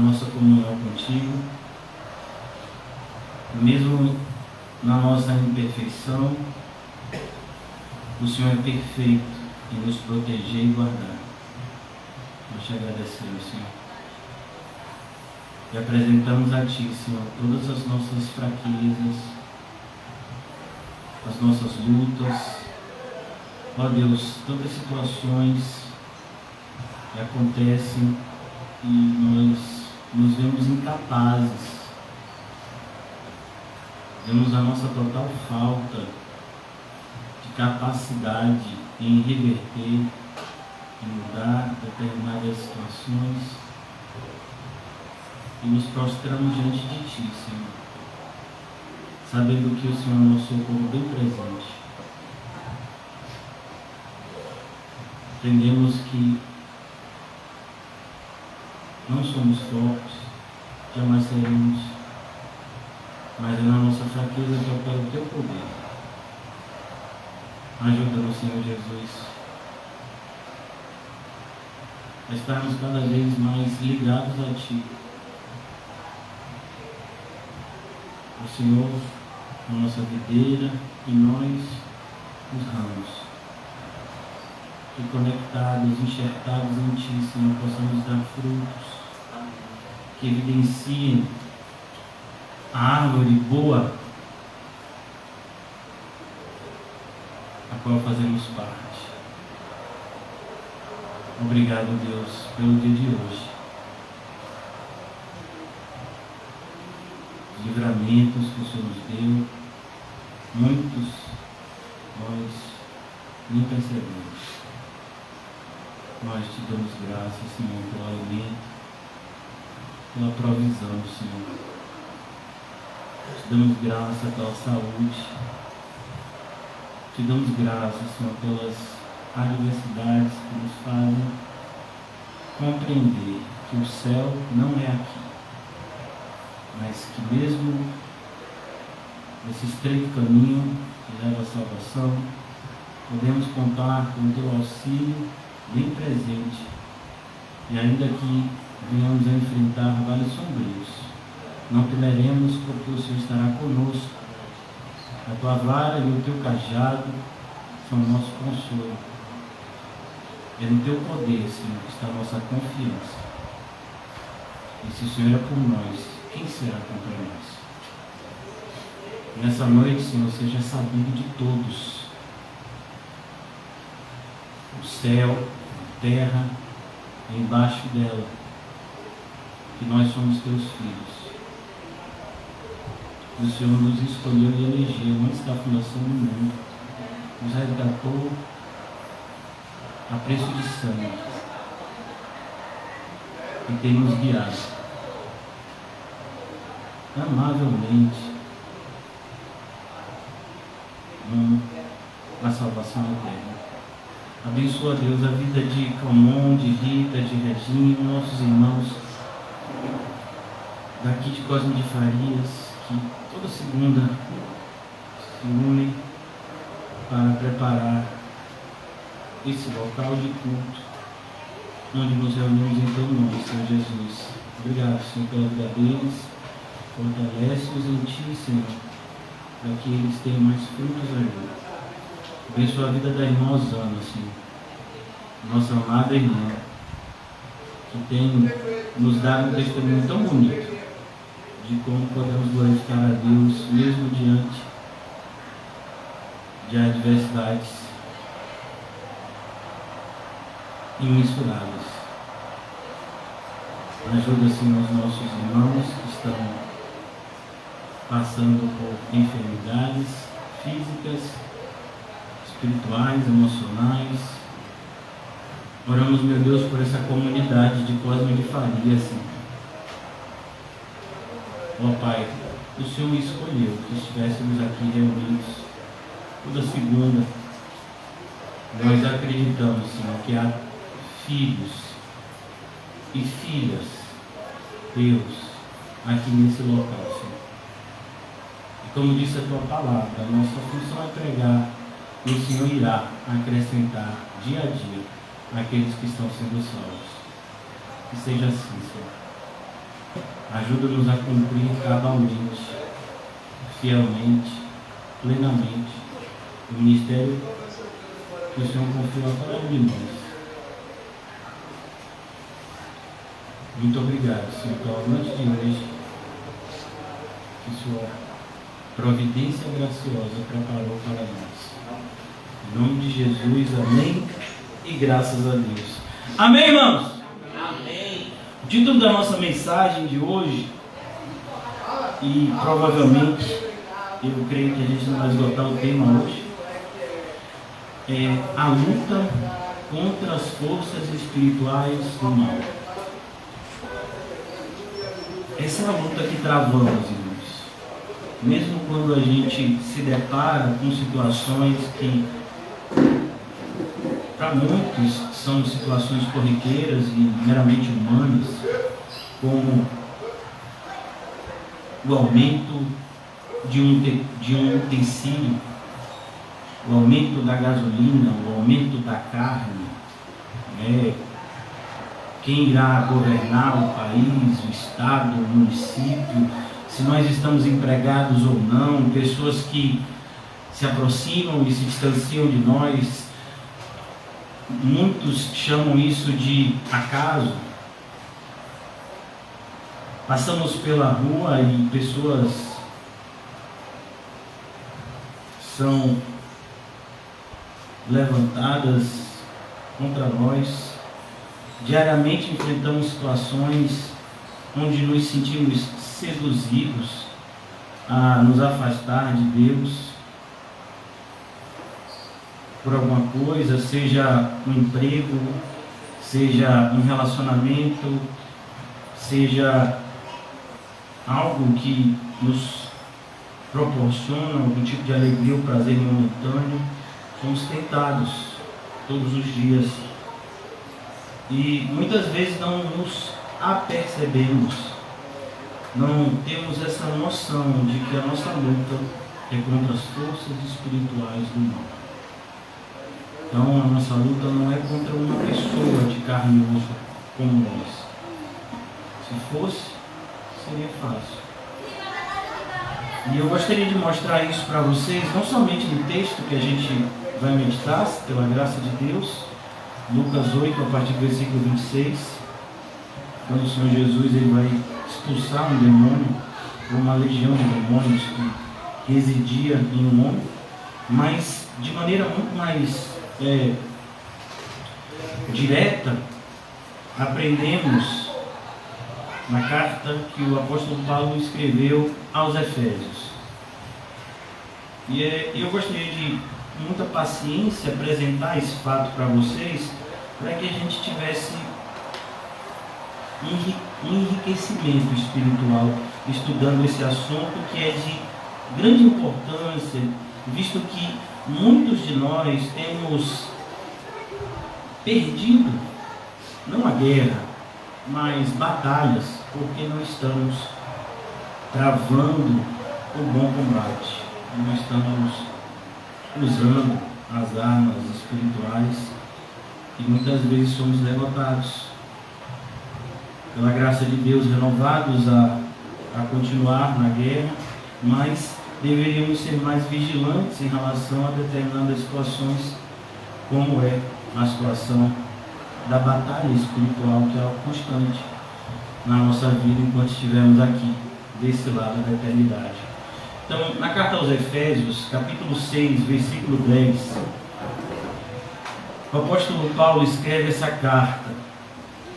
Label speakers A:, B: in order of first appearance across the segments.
A: nossa comunhão contigo, mesmo na nossa imperfeição, o Senhor é perfeito em nos proteger e guardar. Nós te agradecemos, Senhor, e apresentamos a Ti, Senhor, todas as nossas fraquezas, as nossas lutas, ó Deus, todas as situações que acontecem e nós nos vemos incapazes, vemos a nossa total falta de capacidade em reverter, em mudar determinadas situações, e nos prostramos diante de Ti, Senhor, sabendo que o Senhor é nosso socorro bem presente. Entendemos que não somos fortes, jamais seremos, mas é na nossa fraqueza que opera o Teu poder. Ajuda-nos, Senhor Jesus, a estarmos cada vez mais ligados a Ti. O Senhor, a nossa videira, e nós, os ramos. Que conectados, enxertados em Ti, Senhor, possamos dar frutos que evidenciem a árvore boa a qual fazemos parte. Obrigado, Deus, pelo dia de hoje. Os livramentos que o Senhor nos deu, muitos nós nem percebemos. Nós te damos graças, Senhor, pelo alimento, pela provisão, Senhor. Te damos graça pela saúde. Te damos graças, Senhor, pelas adversidades que nos fazem compreender que o céu não é aqui, mas que mesmo esse estreito caminho que leva à salvação, podemos contar com o Teu auxílio bem presente, e ainda que venhamos a enfrentar vales sombrios, não temeremos, porque o Senhor estará conosco. A Tua vara e o Teu cajado são o nosso consolo. É no Teu poder, Senhor, que está a nossa confiança. E se o Senhor é por nós, quem será contra nós? Nessa noite, Senhor, seja sabido de todos, o céu, a terra, e embaixo dela, que nós somos Teus filhos. O Senhor nos escolheu e elegeu antes da fundação do mundo, nos resgatou a preço de sangue e tem nos guiado amavelmente na salvação eterna. Abençoa, Deus, a vida de Camon, de Rita, de Reginho, nossos irmãos daqui de Cosme de Farias, que toda segunda se unem para preparar esse local de culto, onde nos reunimos em Teu nome, Senhor Jesus. Obrigado, Senhor, pela vida deles. Fortalece-os em Ti, Senhor, para que eles tenham mais frutos ainda. Abençoa a vida da irmã Osana, Senhor, nossa amada irmã, que tem nos dado um testemunho tão bonito de como podemos glorificar a Deus mesmo diante de adversidades imensuradas. Ajuda, Senhor, os nossos irmãos que estão passando por enfermidades físicas, espirituais, emocionais. Oramos, meu Deus, por essa comunidade de Cosme de Farias, Senhor. Ó Pai, o Senhor me escolheu que estivéssemos aqui reunidos toda segunda. Nós acreditamos, Senhor, que há filhos e filhas Deus aqui nesse local, Senhor. E como disse a Tua palavra, a nossa função é pregar e o Senhor irá acrescentar dia a dia aqueles que estão sendo salvos. Que seja assim, Senhor. Ajuda-nos a cumprir cabalmente, fielmente, plenamente o ministério que o Senhor confiou a cada um de nós. Muito obrigado, Senhor, pela noite de hoje, que Sua providência graciosa preparou para nós. Em nome de Jesus, amém e graças a Deus. Amém, irmãos? Amém. O título da nossa mensagem de hoje, e provavelmente, eu creio que a gente não vai esgotar o tema hoje, é a luta contra as forças espirituais do mal. Essa é a luta que travamos, irmãos. Mesmo quando a gente se depara com situações que, para muitos, são situações corriqueiras e meramente humanas, como o aumento de um utensílio, o aumento da gasolina, o aumento da carne, quem irá governar o país, o estado, o município, se nós estamos empregados ou não, pessoas que se aproximam e se distanciam de nós. Muitos chamam isso de acaso. Passamos pela rua e pessoas são levantadas contra nós. Diariamente enfrentamos situações onde nos sentimos seduzidos a nos afastar de Deus por alguma coisa, seja um emprego, seja um relacionamento, seja algo que nos proporciona algum tipo de alegria ou prazer momentâneo. Somos tentados todos os dias e muitas vezes não nos apercebemos, não temos essa noção de que a nossa luta é contra as forças espirituais do mal. Então a nossa luta não é contra uma pessoa de carne e osso como nós. Se fosse, seria fácil. E eu gostaria de mostrar isso para vocês, não somente no texto que a gente vai meditar, pela graça de Deus, Lucas 8, a partir do versículo 26, quando o Senhor Jesus ele vai expulsar um demônio, ou uma legião de demônios que residia em um homem, mas de maneira muito mais direta, aprendemos na carta que o apóstolo Paulo escreveu aos Efésios. E eu gostaria de, com muita paciência, apresentar esse fato para vocês, para que a gente tivesse um enriquecimento espiritual estudando esse assunto, que é de grande importância, visto que muitos de nós temos perdido, não a guerra, mas batalhas, porque não estamos travando o bom combate, não estamos usando as armas espirituais e muitas vezes somos derrotados. Pela graça de Deus, renovados a continuar na guerra, mas deveríamos ser mais vigilantes em relação a determinadas situações, como é a situação da batalha espiritual, que é algo constante na nossa vida enquanto estivermos aqui, desse lado da eternidade. Então, na carta aos Efésios, capítulo 6, versículo 10, o apóstolo Paulo escreve essa carta,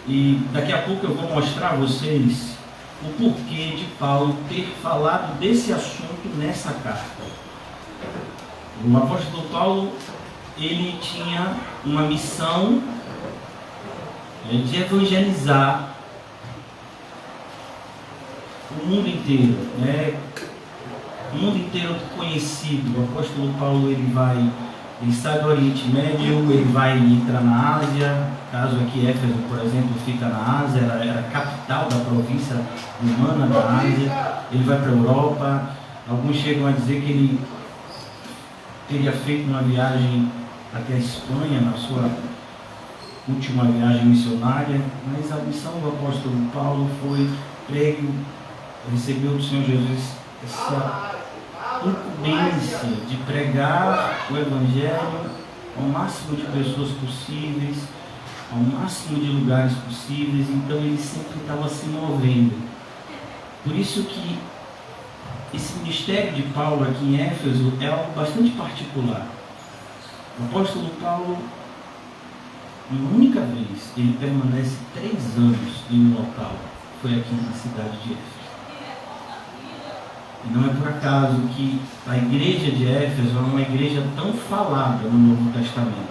A: e daqui a pouco eu vou mostrar a vocês o porquê de Paulo ter falado desse assunto nessa carta. O apóstolo Paulo, ele tinha uma missão de evangelizar o mundo inteiro, o mundo inteiro conhecido. O apóstolo Paulo ele sai do Oriente Médio, ele vai entrar na Ásia. Caso aqui Éfeso, por exemplo, fica na Ásia, era a capital da província romana da Ásia. Ele vai para a Europa. Alguns chegam a dizer que ele teria feito uma viagem até a Espanha na sua última viagem missionária, mas a missão do apóstolo Paulo foi recebeu do Senhor Jesus essa incumbência de pregar o Evangelho ao máximo de pessoas possíveis, ao máximo de lugares possíveis. Então ele sempre estava se movendo. Por isso que esse ministério de Paulo aqui em Éfeso é algo bastante particular. O apóstolo Paulo, uma única vez, ele permanece 3 anos em um local. Foi aqui na cidade de Éfeso. E não é por acaso que a igreja de Éfeso é uma igreja tão falada no Novo Testamento.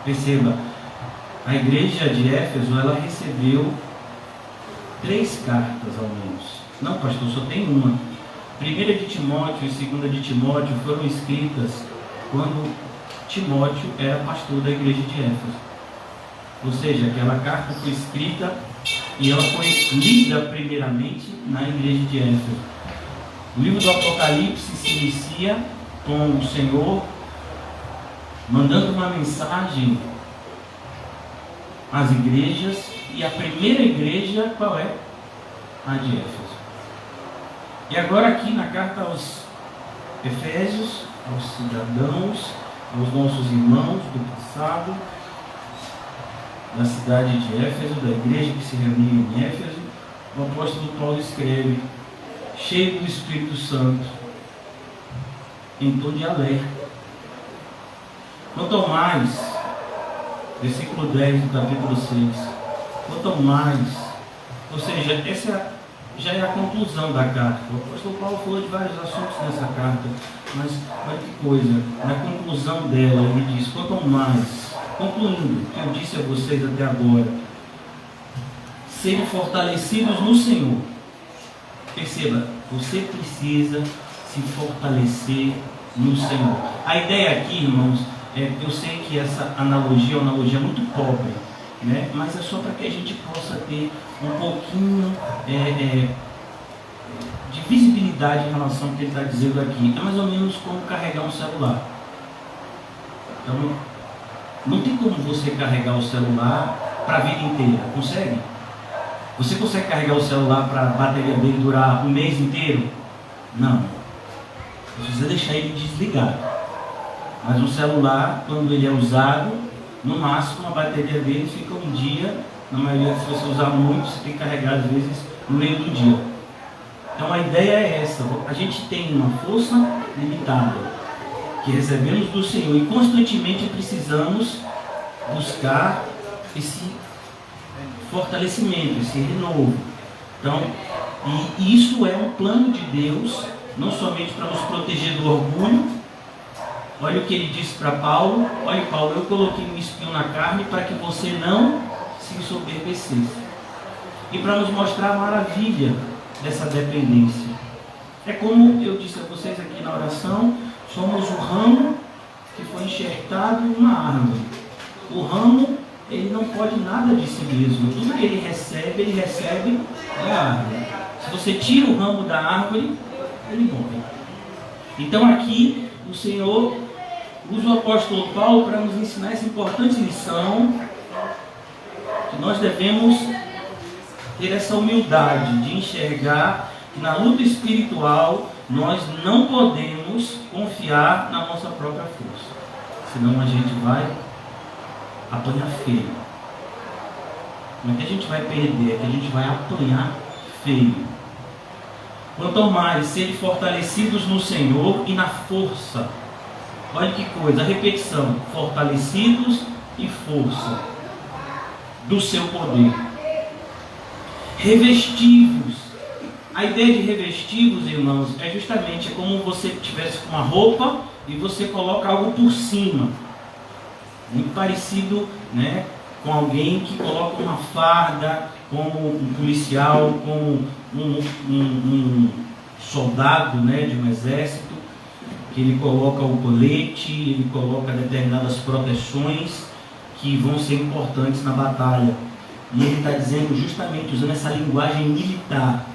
A: Perceba, a igreja de Éfeso, ela recebeu 3 cartas ao menos. Não, pastor, só tem uma. 1 de Timóteo e 2 de Timóteo foram escritas quando Timóteo era pastor da igreja de Éfeso. Ou seja, aquela carta foi escrita e ela foi lida primeiramente na igreja de Éfeso. O livro do Apocalipse se inicia com o Senhor mandando uma mensagem às igrejas, e a primeira igreja qual é? A de Éfeso. E agora aqui na carta aos Efésios, aos cidadãos, aos nossos irmãos do passado, da cidade de Éfeso, da igreja que se reunia em Éfeso, o apóstolo Paulo escreve, cheio do Espírito Santo, em tom de alerta. Quanto ao mais, versículo 10 do capítulo 6, quanto ao mais, ou seja, essa já é a conclusão da carta. O apóstolo Paulo falou de vários assuntos nessa carta, mas olha que coisa, na conclusão dela ele diz, quanto ao mais, concluindo o que eu disse a vocês até agora, serem fortalecidos no Senhor. Perceba, você precisa se fortalecer no Senhor. A ideia aqui, irmãos, eu sei que essa analogia é uma analogia muito pobre, né? Mas é só para que a gente possa ter um pouquinho de visibilidade em relação ao que ele está dizendo aqui. É mais ou menos como carregar um celular. Então, não tem como você carregar o celular para a vida inteira, consegue? Você consegue carregar o celular para a bateria dele durar um mês inteiro? Não. Você precisa deixar ele desligado. Mas um celular, quando ele é usado, no máximo a bateria dele fica um dia. Na maioria, se você usar muito, você tem que carregar às vezes no meio do dia. Então a ideia é essa. A gente tem uma força limitada que recebemos do Senhor e constantemente precisamos buscar esse fortalecimento, esse renovo. Então, e isso é um plano de Deus, não somente para nos proteger do orgulho. Olha o que ele disse para Paulo: olha, Paulo, eu coloquei um espinho na carne para que você não se ensoberbecesse, e para nos mostrar a maravilha dessa dependência. É como eu disse a vocês aqui na oração, somos o ramo que foi enxertado em uma árvore. O ramo, ele não pode nada de si mesmo. Tudo que ele recebe da árvore. Se você tira o ramo da árvore, ele morre. Então aqui o Senhor usa o apóstolo Paulo para nos ensinar essa importante lição, que nós devemos ter essa humildade de enxergar que na luta espiritual nós não podemos confiar na nossa própria força, senão a gente vai apanhar feio. Não é que a gente vai perder, é que a gente vai apanhar feio. Quanto ao mais, serem fortalecidos no Senhor e na força. Olha que coisa, a repetição: fortalecidos e força do seu poder. Revestivos. A ideia de revestivos, irmãos, é justamente como você tivesse uma roupa e você coloca algo por cima. Muito parecido, né, com alguém que coloca uma farda, como um policial, como um soldado, né, de um exército, que ele coloca o colete, ele coloca determinadas proteções que vão ser importantes na batalha. E ele está dizendo justamente, usando essa linguagem militar: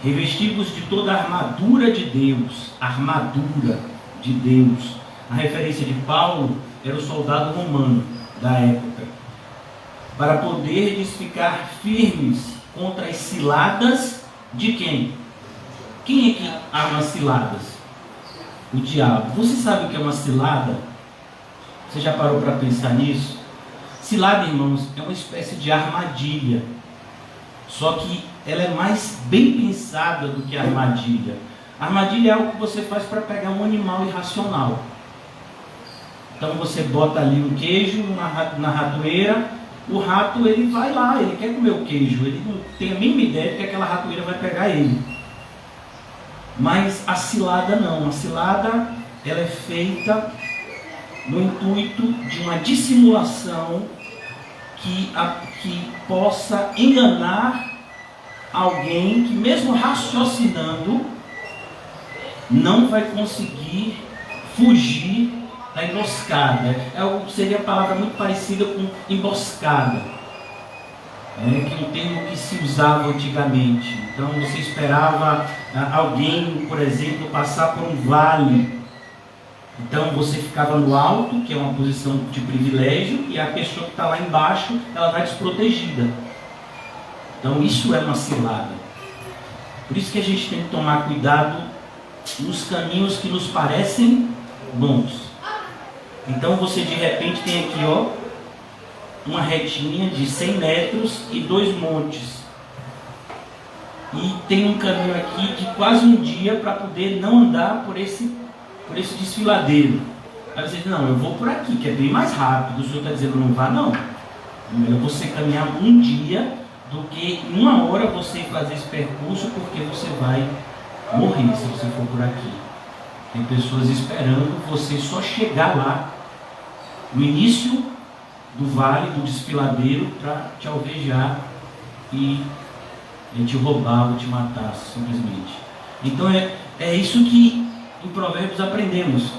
A: revestivos de toda a armadura de Deus. Armadura de Deus. A referência de Paulo era o soldado romano da época. Para poderdes ficar firmes contra as ciladas de quem? Quem é que arma as ciladas? O diabo. Você sabe o que é uma cilada? Você já parou para pensar nisso? Cilada, irmãos, é uma espécie de armadilha. Só que ela é mais bem pensada do que a armadilha. A armadilha é algo que você faz para pegar um animal irracional. Então você bota ali um queijo na ratoeira, o rato ele vai lá, ele quer comer o queijo, ele não tem a mínima ideia de que aquela ratoeira vai pegar ele. Mas a cilada não, a cilada ela é feita no intuito de uma dissimulação que possa enganar alguém que mesmo raciocinando não vai conseguir fugir da emboscada. Seria a palavra muito parecida com emboscada, que é um termo que se usava antigamente. Então você esperava alguém, por exemplo, passar por um vale. Então você ficava no alto, que é uma posição de privilégio, e a pessoa que está lá embaixo, ela está desprotegida. Então isso é uma cilada. Por isso que a gente tem que tomar cuidado nos caminhos que nos parecem bons. Então você de repente tem aqui, uma retinha de 100 metros e 2 montes. E tem um caminho aqui de quase um dia para poder não andar por esse desfiladeiro. Aí você diz, não, eu vou por aqui, que é bem mais rápido. O senhor está dizendo, não vá não. É melhor você caminhar um dia do que em 1 hora você fazer esse percurso, porque você vai morrer se você for por aqui. Tem pessoas esperando você só chegar lá no início do vale, do desfiladeiro, para te alvejar e te roubar ou te matar, simplesmente. Então é isso que em Provérbios aprendemos.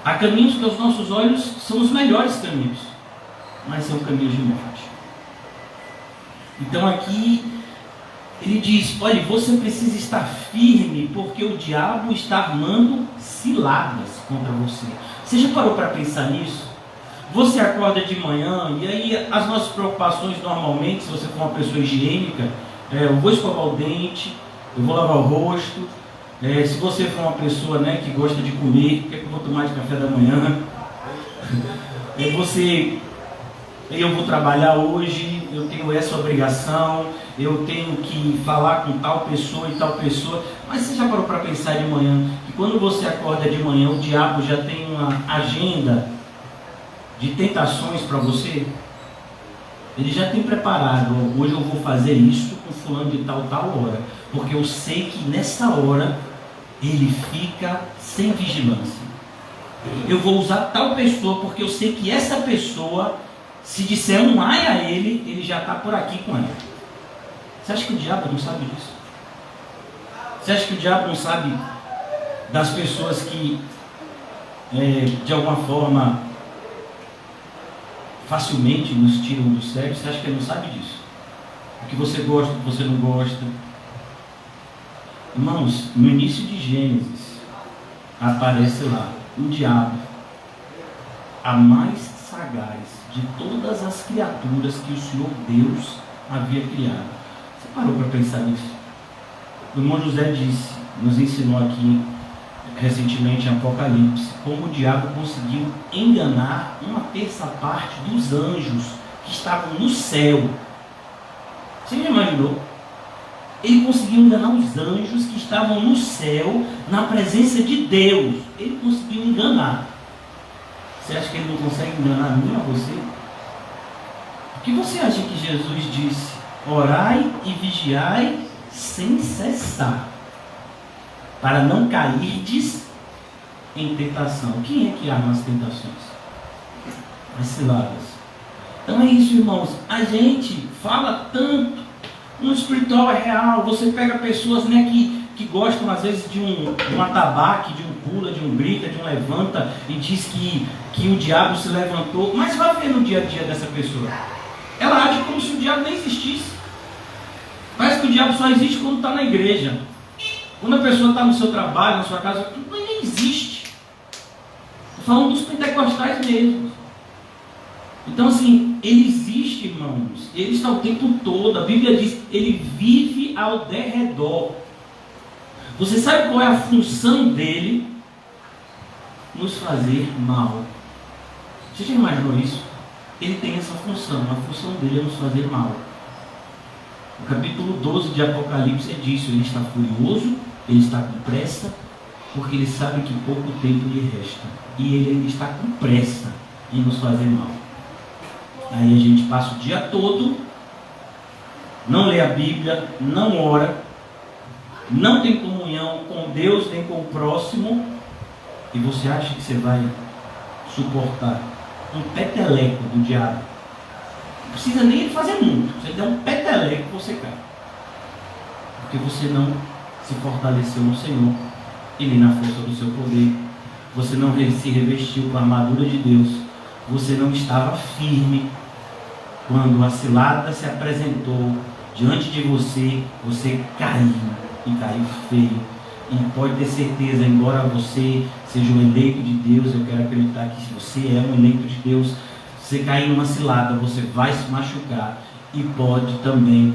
A: Há caminhos que aos nossos olhos são os melhores caminhos, mas são caminhos de morte. Então aqui ele diz, olha, você precisa estar firme, porque o diabo está armando ciladas contra você. Você já parou para pensar nisso? Você acorda de manhã, e aí as nossas preocupações normalmente, se você for uma pessoa higiênica, eu vou escovar o dente, eu vou lavar o rosto. Se você for uma pessoa que gosta de comer, o que é que eu vou tomar de café da manhã? Eu vou trabalhar hoje, eu tenho essa obrigação, eu tenho que falar com tal pessoa e tal pessoa. Mas você já parou para pensar de manhã, que quando você acorda de manhã, o diabo já tem uma agenda de tentações para você? Ele já tem preparado, hoje eu vou fazer isso com fulano de tal hora, porque eu sei que nessa hora ele fica sem vigilância. Eu vou usar tal pessoa, porque eu sei que essa pessoa, se disser um ai a ele já está por aqui com ela. Você acha que o diabo não sabe disso? Você acha que o diabo não sabe das pessoas que de alguma forma facilmente nos tiram do sério? Você acha que ele não sabe disso? O que você gosta, o que você não gosta. Irmãos, no início de Gênesis aparece lá o diabo, a mais sagaz de todas as criaturas que o Senhor Deus havia criado. Você parou para pensar nisso? O irmão José nos ensinou aqui recentemente em Apocalipse, como o diabo conseguiu enganar 1/3 dos anjos que estavam no céu. Você já imaginou? Ele conseguiu enganar os anjos que estavam no céu, na presença de Deus. Ele conseguiu enganar. Você acha que ele não consegue enganar a mim, a você? O que você acha que Jesus disse? Orai e vigiai sem cessar, para não cairdes em tentação. Quem é que arma as tentações? As ciladas. Então é isso, irmãos. A gente fala tanto. No espiritual é real. Você pega pessoas que gostam às vezes de um atabaque, de um pula, de um grita, de um levanta, e diz que o diabo se levantou. Mas vai ver no dia a dia dessa pessoa. Ela age como se o diabo nem existisse. Parece que o diabo só existe quando está na igreja. Quando a pessoa está no seu trabalho, na sua casa, nem existe. Estou falando dos pentecostais mesmo. Então assim, ele existe, irmãos. Ele está o tempo todo. A Bíblia diz, ele vive ao derredor. Você sabe qual é a função dele? Nos fazer mal. Você já imaginou isso? Ele tem essa função. A função dele é nos fazer mal. O capítulo 12 de Apocalipse é disso. Ele está furioso, ele está com pressa, porque ele sabe que pouco tempo lhe resta. E ele está com pressa em nos fazer mal. Aí a gente passa o dia todo, não lê a Bíblia, não ora, não tem comunhão com Deus nem com o próximo, e você acha que você vai suportar um peteleco do diabo? Não precisa nem fazer muito. Você der um peteleco, você cai. Porque você não se fortaleceu no Senhor e nem na força do seu poder. Você não se revestiu com a armadura de Deus. Você não estava firme. Quando a cilada se apresentou diante de você, você caiu. E caiu feio. E pode ter certeza, embora você seja um eleito de Deus, eu quero acreditar que se você é um eleito de Deus, você cair numa cilada, você vai se machucar. E pode também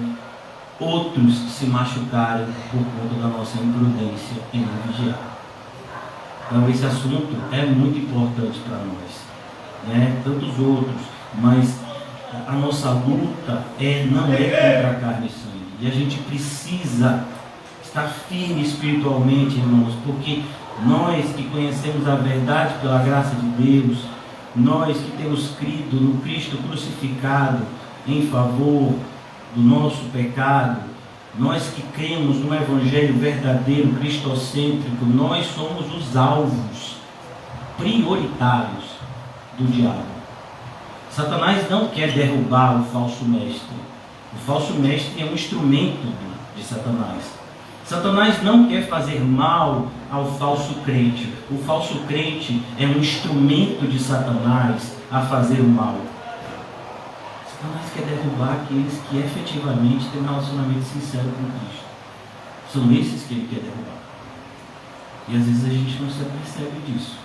A: outros se machucarem por conta da nossa imprudência em não vigiar. Então esse assunto é muito importante para nós, né? Tantos outros, mas a nossa luta não é contra a carne e sangue. E a gente precisa estar firme espiritualmente, irmãos, porque nós que conhecemos a verdade pela graça de Deus, nós que temos crido no Cristo crucificado em favor do nosso pecado, nós que cremos no Evangelho verdadeiro, cristocêntrico, nós somos os alvos prioritários do diabo. Satanás não quer derrubar o falso mestre. O falso mestre é um instrumento de Satanás. Satanás não quer fazer mal ao falso crente. O falso crente é um instrumento de Satanás a fazer o mal. Satanás quer derrubar aqueles que efetivamente têm um relacionamento sincero com Cristo. São esses que ele quer derrubar. E às vezes a gente não se apercebe disso.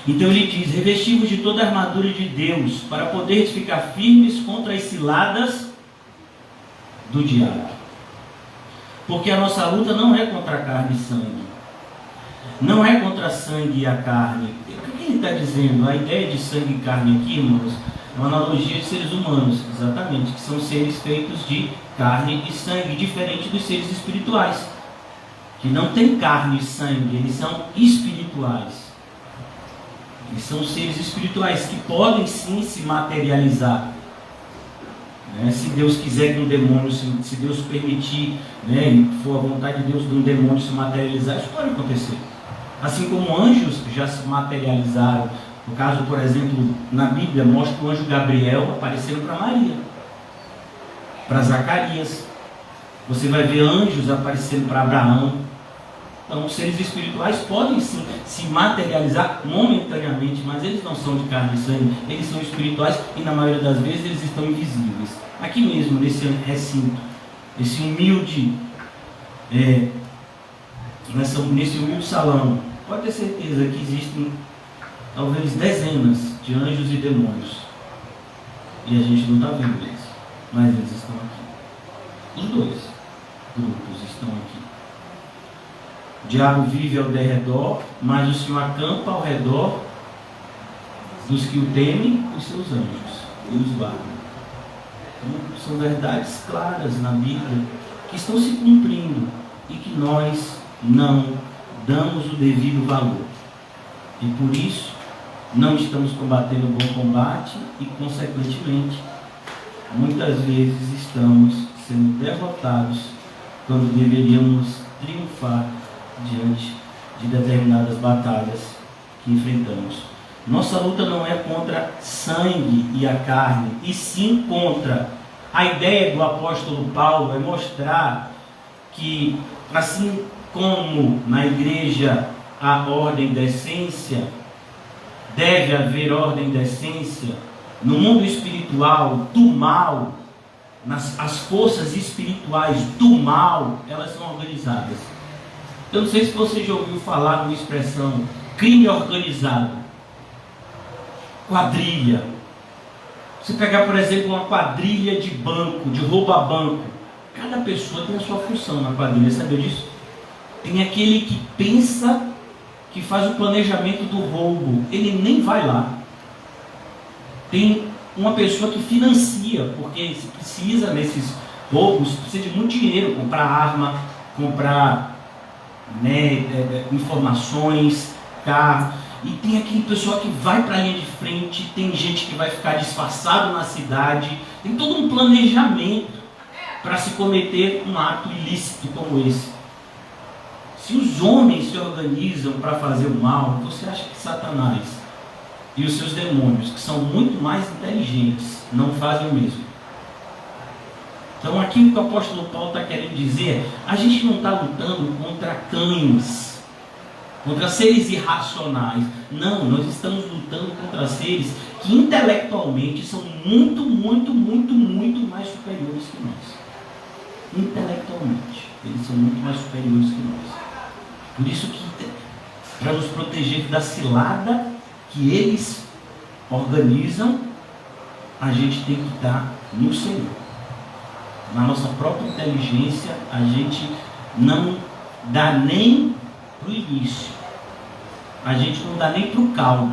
A: Então ele diz, revestivos de toda a armadura de Deus, para poderes ficar firmes contra as ciladas do diabo. Porque a nossa luta não é contra a carne e sangue. Não é contra a sangue e a carne. O que ele está dizendo? A ideia de sangue e carne aqui, irmãos, é uma analogia de seres humanos, exatamente, que são seres feitos de carne e sangue, diferente dos seres espirituais, que não têm carne e sangue, eles são espirituais. Eles são seres espirituais que podem sim se materializar. Se Deus quiser que um demônio, se Deus permitir, e for a vontade de Deus de um demônio se materializar, isso pode acontecer. Assim como anjos já se materializaram. No caso, por exemplo, na Bíblia, mostra o anjo Gabriel aparecendo para Maria, para Zacarias. Você vai ver anjos aparecendo para Abraão. Então, os seres espirituais podem sim se materializar momentaneamente, mas eles não são de carne e sangue, eles são espirituais e na maioria das vezes eles estão invisíveis. Aqui mesmo, nesse recinto, esse humilde, nesse humilde salão, pode ter certeza que existem talvez dezenas de anjos e demônios. E a gente não está vendo eles, mas eles estão aqui. Os dois grupos estão aqui. O diabo vive ao derredor, mas o Senhor acampa ao redor dos que o temem, os seus anjos, e os guardam. Então, são verdades claras na Bíblia que estão se cumprindo e que nós não damos o devido valor. E por isso, não estamos combatendo o bom combate e, consequentemente, muitas vezes estamos sendo derrotados quando deveríamos triunfar diante de determinadas batalhas que enfrentamos. Nossa luta não é contra sangue e a carne, e sim contra. A ideia do apóstolo Paulo é mostrar que, assim como na igreja há ordem da essência, deve haver ordem da essência, no mundo espiritual do mal, as forças espirituais do mal, elas são organizadas. Eu não sei se você já ouviu falar numa expressão crime organizado. quadrilha. Se pegar, por exemplo, uma quadrilha de banco, de roubo a banco, cada pessoa tem a sua função na quadrilha, sabia disso? Tem aquele que pensa, que faz o planejamento do roubo, ele nem vai lá. Tem uma pessoa que financia, porque se precisa nesses roubos, precisa de muito dinheiro, comprar arma, comprar informações, carro. E tem aquele pessoal que vai para a linha de frente, tem gente que vai ficar disfarçado na cidade, tem todo um planejamento para se cometer um ato ilícito como esse. Se os homens se organizam para fazer o mal, você acha que Satanás e os seus demônios, que são muito mais inteligentes, não fazem o mesmo? Então aqui o que o apóstolo Paulo está querendo dizer, a gente não está lutando contra cães, contra seres irracionais. Não, nós estamos lutando contra seres que intelectualmente são muito mais superiores que nós. Intelectualmente, eles são muito mais superiores que nós. Por isso que, para nos proteger da cilada que eles organizam, a gente tem que estar no Senhor. Na nossa própria inteligência, a gente não dá nem para o início, a gente não dá nem para o caldo,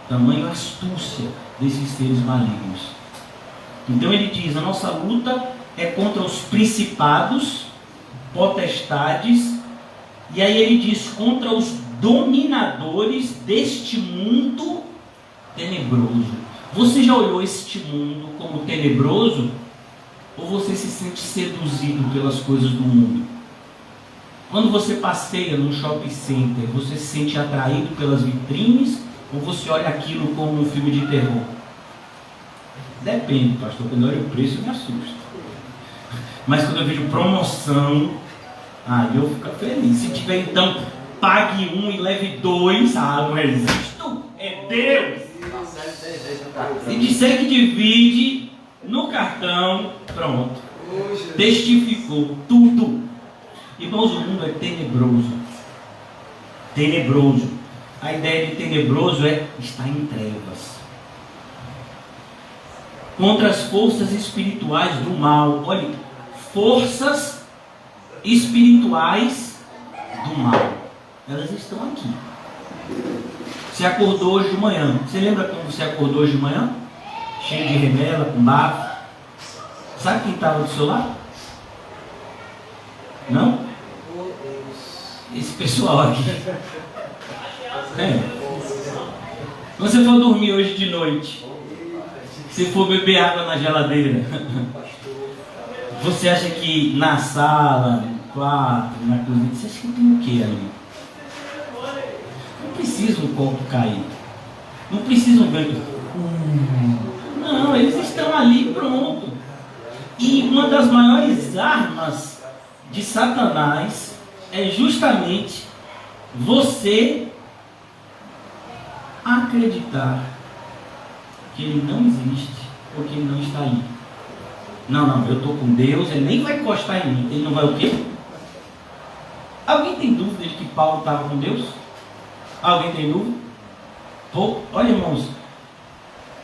A: tamanho astúcia desses seres malignos. Então ele diz, a nossa luta é contra os principados, potestades, e aí ele diz, contra os dominadores deste mundo tenebroso. Você já olhou este mundo como tenebroso? Ou você se sente seduzido pelas coisas do mundo? Quando você passeia num shopping center, você se sente atraído pelas vitrines? Ou você olha aquilo como um filme de terror? Depende, pastor. Quando eu olho o preço, eu me assusto. Mas quando eu vejo promoção, aí eu fico feliz. Se tiver, então, pague um e leve dois. Ah, mas isto é Deus. Se disser que divide no cartão, pronto. Testificou tudo. Irmãos, o mundo é tenebroso. Tenebroso. A ideia de tenebroso é estar em trevas. Contra as forças espirituais do mal. Olha, forças espirituais do mal. Elas estão aqui. Você acordou hoje de manhã. Você lembra como você acordou hoje de manhã? Cheio de remela, com bafo. Sabe quem estava do seu lado? Não? Esse pessoal aqui. Quando você for dormir hoje de noite, se for beber água na geladeira, você acha que na sala, no quarto, na cozinha, você acha que tem o que ali? Não precisa um corpo cair. Não precisa um vento. Não, eles estão ali pronto. E uma das maiores armas de Satanás é justamente você acreditar que ele não existe ou que ele não está aí. Não, eu estou com Deus, ele nem vai encostar em mim. Ele não vai o quê? Alguém tem dúvida de que Paulo estava com Deus? Alguém tem dúvida? Olha, irmãos,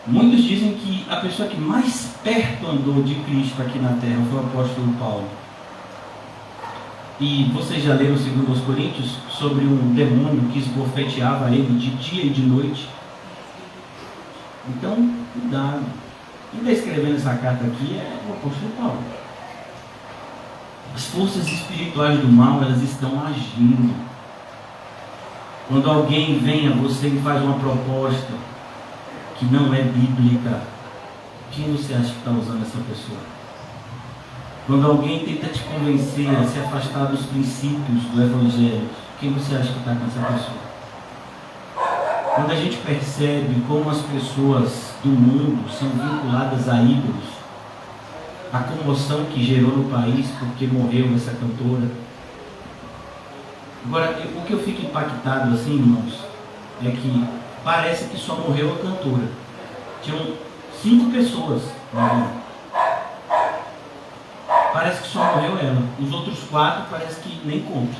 A: muitos dizem que a pessoa que mais perto andou de Cristo aqui na terra foi o apóstolo Paulo. E vocês já leram 2 Coríntios sobre um demônio que esbofeteava ele de dia e de noite? Então, cuidado. Quem está escrevendo essa carta aqui é o apóstolo Paulo. As forças espirituais do mal, elas estão agindo. Quando alguém vem a você e faz uma proposta que não é bíblica, quem você acha que está usando essa pessoa? Quando alguém tenta te convencer a se afastar dos princípios do Evangelho, quem você acha que está com essa pessoa? Quando a gente percebe como as pessoas do mundo são vinculadas a ídolos, a comoção que gerou no país porque morreu essa cantora. Agora, o que eu fico impactado assim, irmãos, é que parece que só morreu a cantora. Tinham 5 pessoas morrendo. Parece que só morreu ela. Os outros 4 parece que nem conta.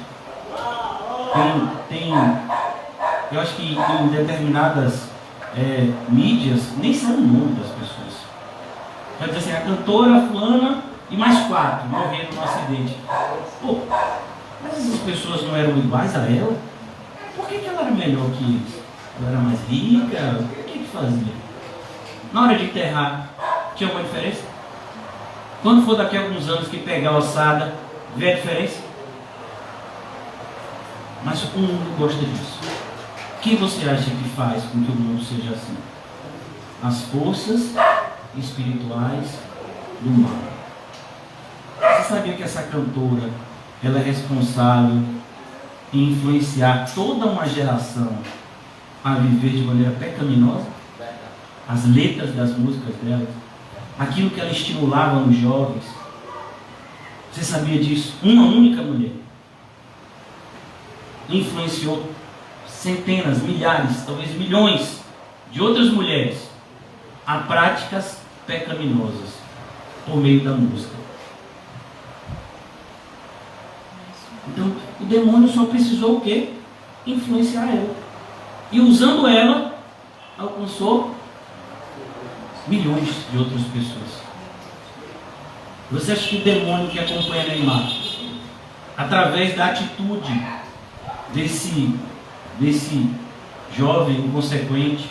A: Eu acho que em determinadas mídias, nem sabe o nome das pessoas. Quer dizer assim, a cantora fulana e mais 4 morreram no acidente. Pô, mas essas pessoas não eram iguais a ela? Por que ela era melhor que eles? Ela era mais rica? O que fazia? Na hora de enterrar, tinha alguma diferença? Quando for daqui a alguns anos que pegar a ossada, vê a diferença? Mas o mundo gosta disso. O que você acha que faz com que o mundo seja assim? As forças espirituais do mal. Você sabia que essa cantora, ela é responsável em influenciar toda uma geração a viver de maneira pecaminosa? As letras das músicas dela, aquilo que ela estimulava nos jovens. Você sabia disso? Uma única mulher influenciou centenas, milhares, talvez milhões de outras mulheres a práticas pecaminosas por meio da música. Então, o demônio só precisou o quê? Influenciar ela. E usando ela, alcançou milhões de outras pessoas. Você acha que o demônio que acompanha Neymar, através da atitude desse jovem inconsequente,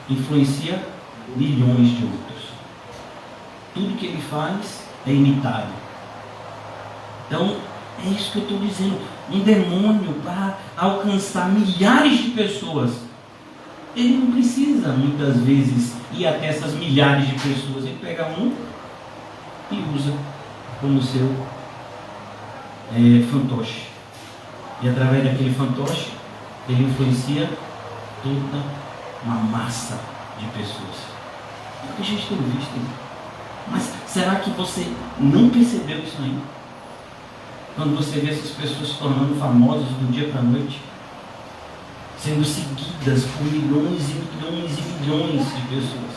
A: influencia milhões de outros? Tudo que ele faz é imitado. Então, é isso que eu estou dizendo. Um demônio para alcançar milhares de pessoas, ele não precisa muitas vezes ir até essas milhares de pessoas. Ele pega um e usa como seu fantoche. E através daquele fantoche, ele influencia toda uma massa de pessoas. É o que a gente tem visto. Mas será que você não percebeu isso ainda? Quando você vê essas pessoas se tornando famosas do dia para a noite, sendo seguidas por milhões e milhões e milhões de pessoas.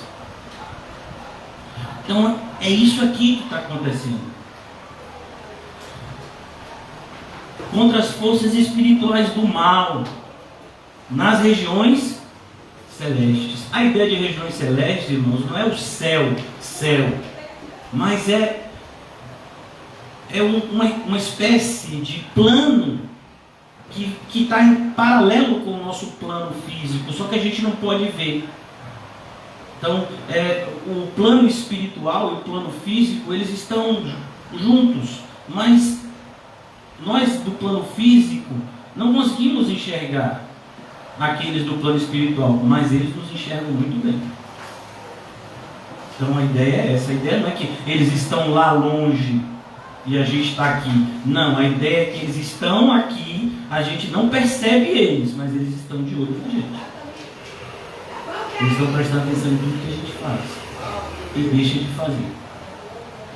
A: Então é isso aqui que está acontecendo. Contra as forças espirituais do mal nas regiões celestes. A ideia de regiões celestes, irmãos, não é o céu, mas é uma espécie de plano que está em paralelo com o nosso plano físico, só que a gente não pode ver. Então, o plano espiritual e o plano físico, eles estão juntos, mas nós do plano físico não conseguimos enxergar aqueles do plano espiritual, mas eles nos enxergam muito bem. Então a ideia é essa. A ideia não é que eles estão lá longe e a gente está aqui. Não, a ideia é que eles estão aqui, a gente não percebe eles, mas eles estão de olho na gente. Eles estão prestando atenção em tudo que a gente faz e deixa de fazer.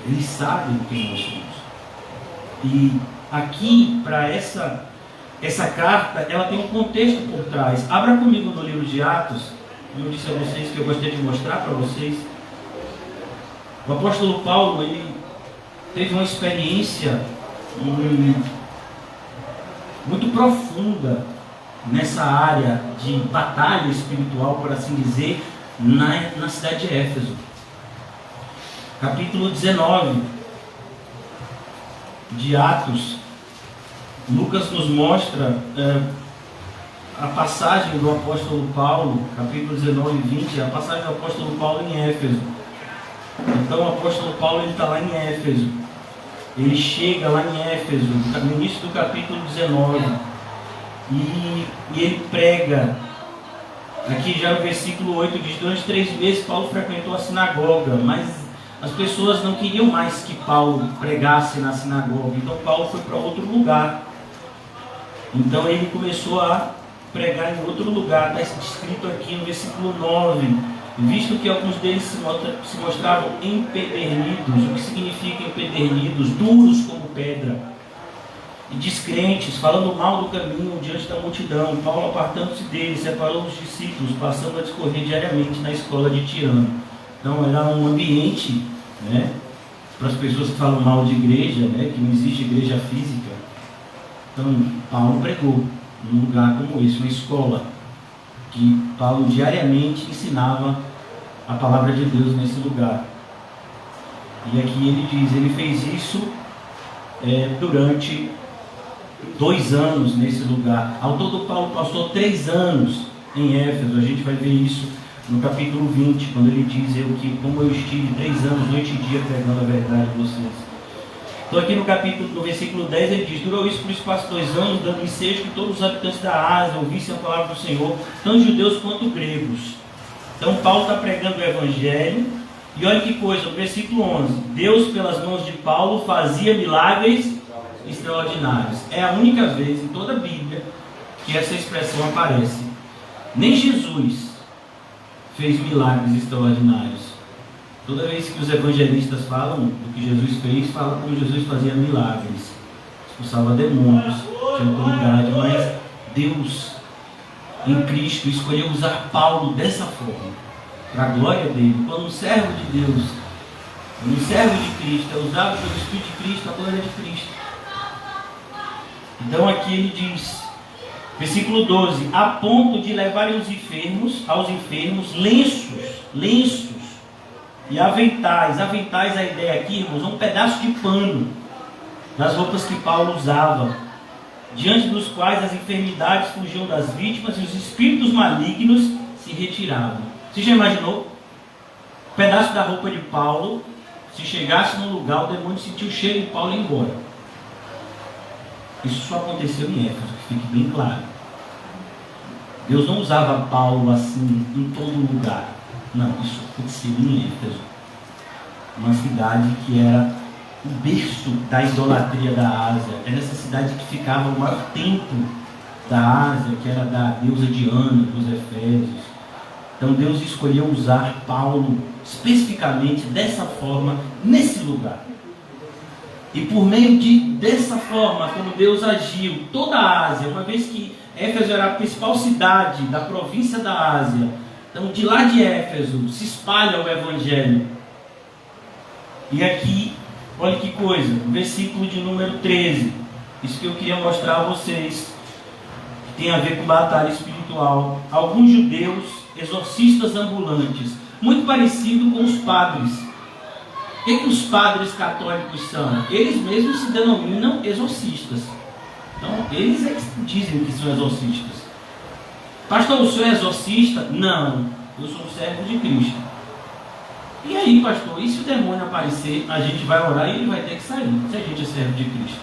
A: Eles sabem quem nós somos. E aqui, para essa carta, ela tem um contexto por trás. Abra comigo no livro de Atos, como eu disse a vocês, que eu gostaria de mostrar para vocês. O apóstolo Paulo, ele teve uma experiência muito profunda nessa área de batalha espiritual, por assim dizer, na cidade de Éfeso. Capítulo 19 de Atos, Lucas nos mostra a passagem do apóstolo Paulo, capítulo 19 e 20, a passagem do apóstolo Paulo em Éfeso. Então o apóstolo Paulo está lá em Éfeso, ele chega lá em Éfeso, no início do capítulo 19, e ele prega. Aqui já no versículo 8 diz: durante 3 meses Paulo frequentou a sinagoga, mas as pessoas não queriam mais que Paulo pregasse na sinagoga, então Paulo foi para outro lugar. Então ele começou a pregar em outro lugar. Está escrito aqui no versículo 9: visto que alguns deles se mostravam empedernidos. O que significa empedernidos? Duros como pedra, e descrentes, falando mal do caminho diante da multidão. Paulo, apartando-se deles, separou os discípulos, passando a discorrer diariamente na escola de Tirano. Então era um ambiente, né, para as pessoas que falam mal de igreja, né, que não existe igreja física. Então Paulo pregou num lugar como esse, uma escola, que Paulo diariamente ensinava a palavra de Deus nesse lugar. E aqui ele diz, ele fez isso durante 2 anos nesse lugar. Ao todo, Paulo passou 3 anos em Éfeso. A gente vai ver isso no capítulo 20, quando ele diz como eu estive 3 anos, noite e dia, pregando a verdade a vocês. Então aqui no versículo 10 ele diz, durou isso por espaço de 2 anos, dando ensejo que todos os habitantes da Ásia ouvissem a palavra do Senhor, tanto judeus quanto gregos. Então Paulo está pregando o Evangelho, e olha que coisa, no versículo 11, Deus pelas mãos de Paulo fazia milagres extraordinários. É a única vez em toda a Bíblia que essa expressão aparece. Nem Jesus fez milagres extraordinários. Toda vez que os evangelistas falam do que Jesus fez, fala como Jesus fazia milagres, expulsava demônios, tinha autoridade, mas Deus em Cristo escolheu usar Paulo dessa forma, para a glória dele, como um servo de Deus, um servo de Cristo, é usado pelo Espírito de Cristo, a glória de Cristo. Então aqui ele diz, versículo 12, a ponto de levarem aos enfermos lenços e aventais. Aventais, a ideia aqui, irmãos, é um pedaço de pano das roupas que Paulo usava, diante dos quais as enfermidades fugiam das vítimas e os espíritos malignos se retiravam. Você já imaginou? Um pedaço da roupa de Paulo, se chegasse num lugar, o demônio sentia o cheiro de Paulo e ia embora. Isso só aconteceu em Éfeso, que fique bem claro. Deus não usava Paulo assim em todo lugar. Não, isso aconteceu em Éfeso, uma cidade que era o berço da idolatria da Ásia. É nessa cidade que ficava o maior templo da Ásia, que era da deusa Diana, dos Efésios. Então Deus escolheu usar Paulo especificamente dessa forma, nesse lugar. E por meio dessa forma, como Deus agiu, toda a Ásia, uma vez que Éfeso era a principal cidade da província da Ásia, então de lá de Éfeso se espalha o Evangelho. E aqui, olha que coisa, versículo de número 13, isso que eu queria mostrar a vocês, que tem a ver com batalha espiritual. Alguns judeus, exorcistas ambulantes, muito parecido com os padres. O que os padres católicos são? Eles mesmos se denominam exorcistas. Então, eles é que dizem que são exorcistas. Pastor, o senhor é exorcista? Não, eu sou um servo de Cristo. E aí, pastor, e se o demônio aparecer, a gente vai orar e ele vai ter que sair, se a gente é servo de Cristo?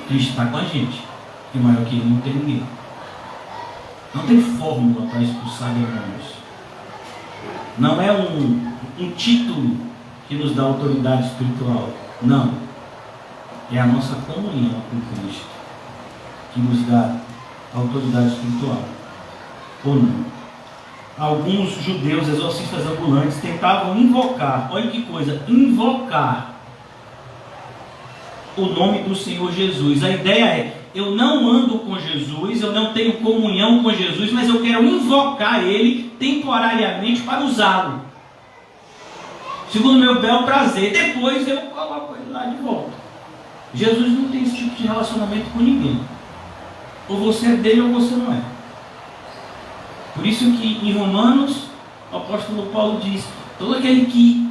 A: Cristo está com a gente, e maior que ele não tem ninguém. Não tem fórmula para expulsar demônios. Não é um título que nos dá autoridade espiritual. Não. É a nossa comunhão com Cristo que nos dá autoridade espiritual. Ou não. Alguns judeus exorcistas ambulantes tentavam invocar, olha que coisa, invocar o nome do Senhor Jesus. A ideia é, eu não ando com Jesus, eu não tenho comunhão com Jesus, mas eu quero invocar Ele temporariamente para usá-lo, segundo meu bel prazer. Depois eu coloco Ele lá de volta. Jesus não tem esse tipo de relacionamento com ninguém. Ou você é dele ou você não é. Por isso que em Romanos, o apóstolo Paulo diz, todo aquele que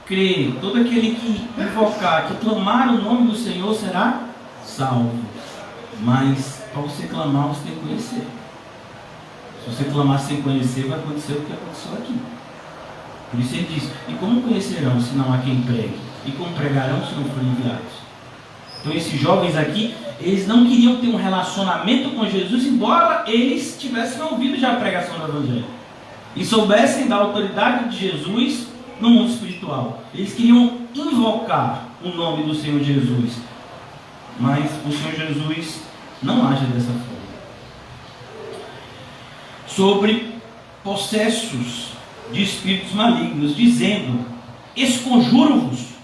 A: crê, todo aquele que invocar, que clamar o nome do Senhor será salvo. Mas para você clamar, você tem que conhecer. Se você clamar sem conhecer, vai acontecer o que aconteceu aqui. Por isso ele diz, e como conhecerão se não há quem pregue? E como pregarão se não forem enviados? Então esses jovens aqui, eles não queriam ter um relacionamento com Jesus, embora eles tivessem ouvido já a pregação do Evangelho e soubessem da autoridade de Jesus no mundo espiritual. Eles queriam invocar o nome do Senhor Jesus, mas o Senhor Jesus não age dessa forma. Sobre possessos de espíritos malignos, dizendo, esconjuro-vos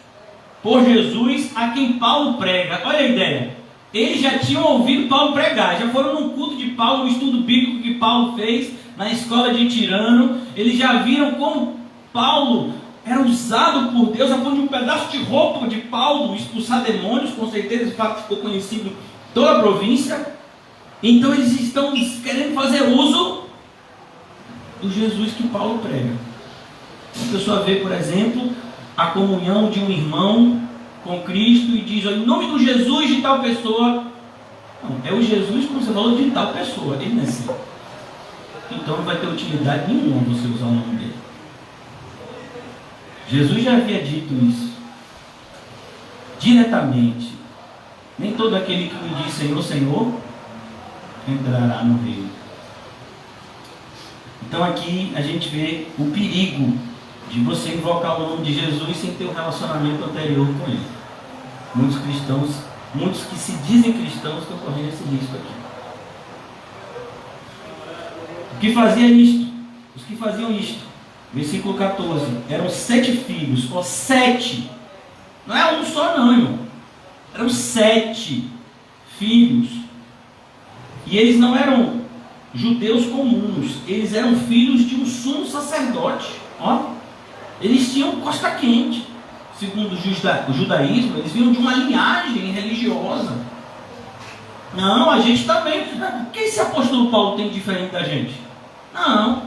A: por Jesus a quem Paulo prega. Olha a ideia, eles já tinham ouvido Paulo pregar, já foram num culto de Paulo, no estudo bíblico que Paulo fez na escola de Tirano. Eles já viram como Paulo era usado por Deus, a ponto de um pedaço de roupa de Paulo expulsar demônios. Com certeza esse fato ficou conhecido em toda a província. Então eles estão querendo fazer uso do Jesus que Paulo prega. A pessoa vê, por exemplo, a comunhão de um irmão com Cristo e diz: em nome do Jesus de tal pessoa. Não, é o Jesus, como você falou, de tal pessoa. Ele não é seu. Então não vai ter utilidade nenhuma você usar o nome dele. Jesus já havia dito isso diretamente. Nem todo aquele que me diz Senhor, Senhor entrará no reino. Então aqui a gente vê o perigo de você invocar o nome de Jesus sem ter um relacionamento anterior com ele. Muitos cristãos, muitos que se dizem cristãos, estão correndo esse risco aqui. O que fazia isto? Os que faziam isto, versículo 14, eram 7 filhos, ou 7, não é um só não, irmão, eram 7 filhos, e eles não eram judeus comuns, eles eram filhos de um sumo sacerdote, ó. Eles tinham costa quente, segundo o judaísmo, eles vinham de uma linhagem religiosa. Não, a gente também. O que esse apóstolo Paulo tem de diferente da gente? Não.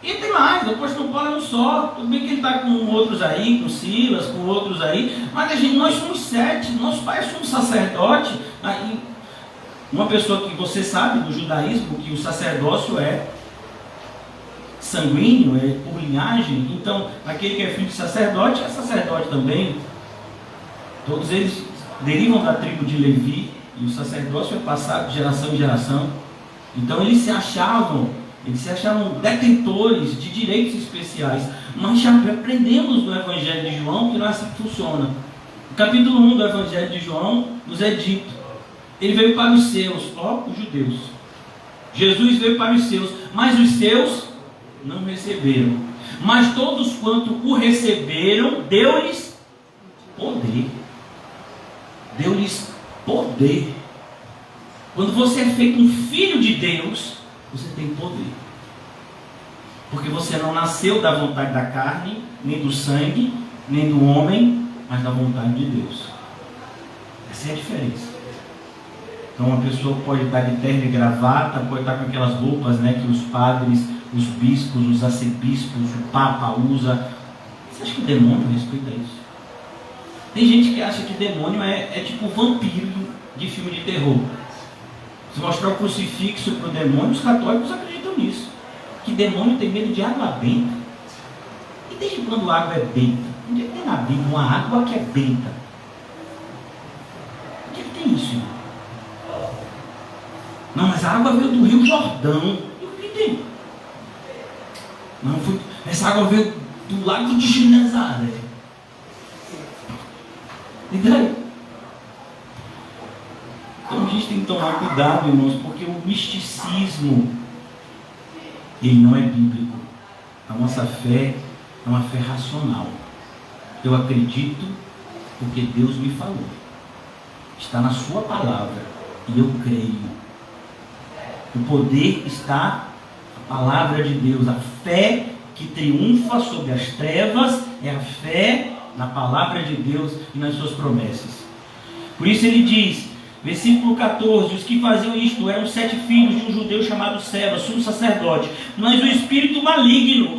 A: E tem mais, o apóstolo Paulo é um só. Tudo bem que ele está com outros aí, com Silas, com outros aí, mas nós somos 7, nosso pai é um sacerdote. Aí, uma pessoa que você sabe do judaísmo, que o sacerdócio é sanguíneo, é por linhagem. Então, aquele que é filho de sacerdote é sacerdote também. Todos eles derivam da tribo de Levi, e o sacerdócio é passado de geração em geração. Então eles se achavam detentores de direitos especiais. Mas já aprendemos no Evangelho de João que não é assim que funciona. No capítulo 1 do Evangelho de João nos é dito: ele veio para os seus, os judeus. Jesus veio para os seus, mas os seus não receberam. Mas todos quanto o receberam, deu-lhes poder. Deu-lhes poder. Quando você é feito um filho de Deus, você tem poder. Porque você não nasceu da vontade da carne, nem do sangue, nem do homem, mas da vontade de Deus. Essa é a diferença. Então uma pessoa pode estar de terno e gravata, pode estar com aquelas roupas, que os padres, os bispos, os arcebispos, o papa usa. Você acha que o demônio respeita isso? Tem gente que acha que demônio é tipo vampiro de filme de terror. Se mostrar o crucifixo para o demônio, os católicos acreditam nisso. Que demônio tem medo de água benta. E desde quando a água é benta? Onde é que tem na Bíblia uma água que é benta? Onde é que tem isso, irmão? Não, mas a água veio do Rio Jordão. E o que tem? Não, essa água veio do lago de Genezaré. E daí? Então a gente tem que tomar cuidado, irmãos, porque o misticismo, ele não é bíblico. A nossa fé é uma fé racional. Eu acredito porque Deus me falou. Está na sua palavra e eu creio. O poder está na palavra de Deus. A fé que triunfa sobre as trevas é a fé na palavra de Deus e nas suas promessas. Por isso ele diz, versículo 14, os que faziam isto eram 7 filhos de um judeu chamado Seba, sumo sacerdote, mas o espírito maligno,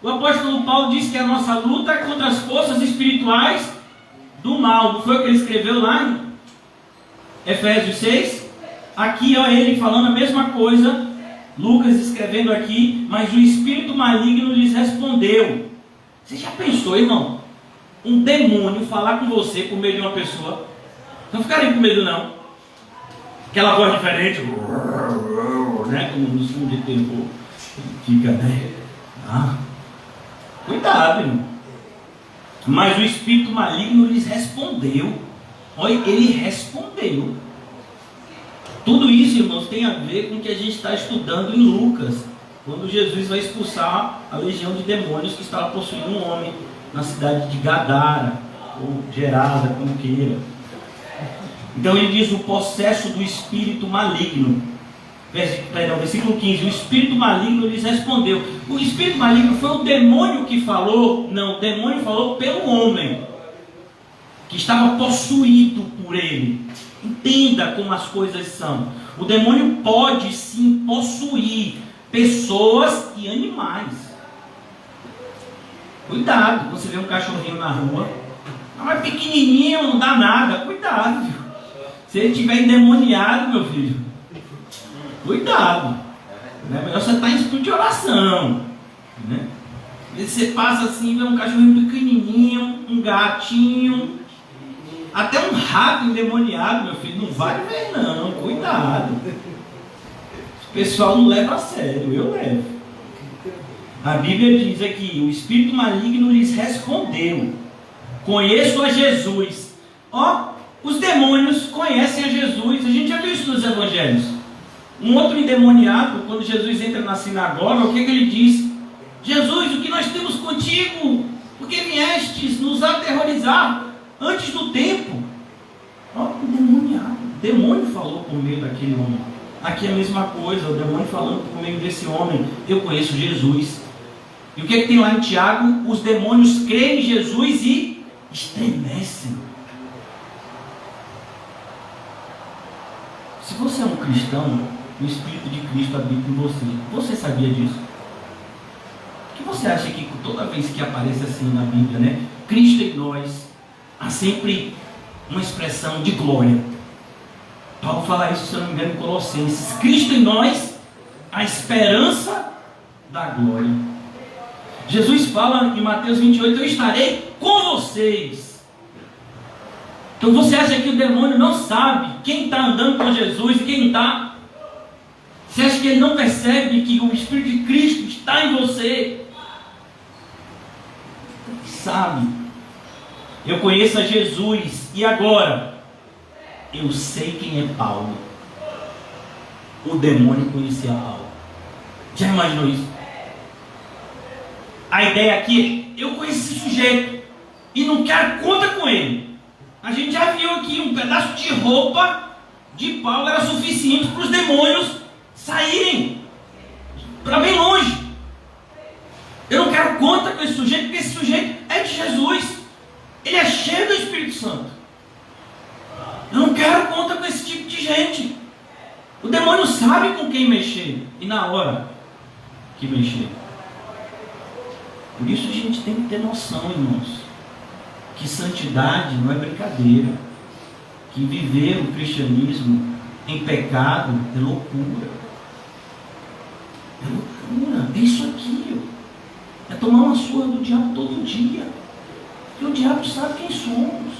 A: o apóstolo Paulo diz que a nossa luta é contra as forças espirituais do mal. Não foi o que ele escreveu lá em Efésios 6? Aqui ele falando a mesma coisa, Lucas escrevendo aqui, mas o espírito maligno lhes respondeu. Você já pensou, irmão? Um demônio falar com você por meio de uma pessoa? Não ficarem com medo, não. Aquela voz diferente, como nos filmes de terror, fica, cuidado, irmão. Mas o espírito maligno lhes respondeu. Olha, ele respondeu. Tudo isso, irmãos, tem a ver com o que a gente está estudando em Lucas, quando Jesus vai expulsar a legião de demônios que estava possuindo um homem na cidade de Gadara, ou Gerasa, como queira. Então ele diz o possesso do espírito maligno. Versículo 15, o espírito maligno lhes respondeu. O espírito maligno foi o demônio que falou? Não, o demônio falou pelo homem, que estava possuído por ele. Entenda como as coisas são. O demônio pode sim possuir pessoas e animais. Cuidado, você vê um cachorrinho na rua, não é pequenininho, não dá nada, cuidado, viu? Se ele estiver endemoniado, meu filho, cuidado, né? Melhor você estar em espírito de oração, né? Você passa assim, vê um cachorrinho pequenininho, um gatinho, até um rato endemoniado, meu filho, não vale ver não, cuidado. O pessoal não leva a sério, eu levo. A Bíblia diz aqui, o espírito maligno lhes respondeu: conheço a Jesus. Ó, os demônios conhecem a Jesus. A gente já viu isso nos evangelhos. Um outro endemoniado, quando Jesus entra na sinagoga, o que ele diz? Jesus, o que nós temos contigo? Por que viestes nos aterrorizar antes do tempo? Ó, o endemoniado. O demônio falou por meio daquele homem. Aqui é a mesma coisa, o demônio falando por meio desse homem: eu conheço Jesus. E o que é que tem lá em Tiago? Os demônios creem em Jesus e estremecem. Se você é um cristão, o Espírito de Cristo habita em você. Você sabia disso? O que você acha que toda vez que aparece assim na Bíblia, né? Cristo em nós, há sempre uma expressão de glória. Paulo fala isso, se eu não me engano, em Colossenses. Cristo em nós, a esperança da glória. Jesus fala em Mateus 28, eu estarei com vocês. Então você acha que o demônio não sabe quem está andando com Jesus e quem não está? Você acha que ele não percebe que o Espírito de Cristo está em você? Ele sabe. Eu conheço a Jesus e agora eu sei quem é Paulo. O demônio conhecia Paulo. Já imaginou isso? A ideia aqui é: eu conheço esse sujeito e não quero conta com ele. A gente já viu aqui, um pedaço de roupa de Paulo era suficiente para os demônios saírem para bem longe. Eu não quero conta com esse sujeito, porque esse sujeito é de Jesus. Ele é cheio do Espírito Santo. Eu não quero conta com esse tipo de gente. O demônio sabe com quem mexer e na hora que mexer. Por isso a gente tem que ter noção, irmãos, que santidade não é brincadeira, que viver o cristianismo em pecado é loucura. É loucura, é isso aqui, ó. É tomar uma surra do diabo todo dia, porque o diabo sabe quem somos,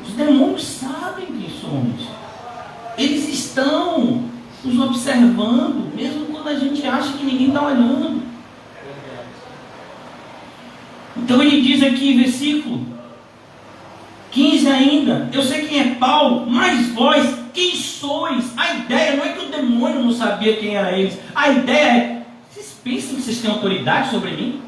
A: os demônios sabem quem somos, eles estão nos observando, mesmo quando a gente acha que ninguém está olhando. Então ele diz aqui, versículo 15 ainda: eu sei quem é Paulo, mas vós, quem sois? A ideia não é que o demônio não sabia quem era eles. A ideia é: vocês pensam que vocês têm autoridade sobre mim?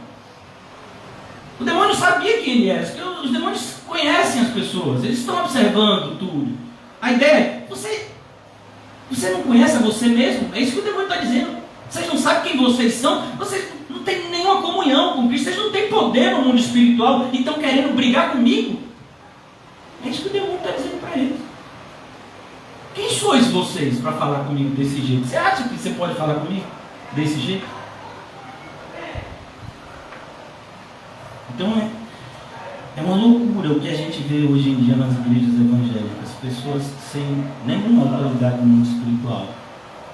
A: O demônio sabia quem ele era. Os demônios conhecem as pessoas, eles estão observando tudo. A ideia é: você não conhece a você mesmo? É isso que o demônio está dizendo. Vocês não sabem quem vocês são, vocês não têm nenhuma comunhão com Cristo, vocês não têm poder no mundo espiritual e estão querendo brigar comigo. É isso que o demônio está dizendo para eles. Quem sois vocês para falar comigo desse jeito? Você acha que você pode falar comigo desse jeito? Então é uma loucura o que a gente vê hoje em dia nas igrejas evangélicas. Pessoas sem nenhuma autoridade no mundo espiritual,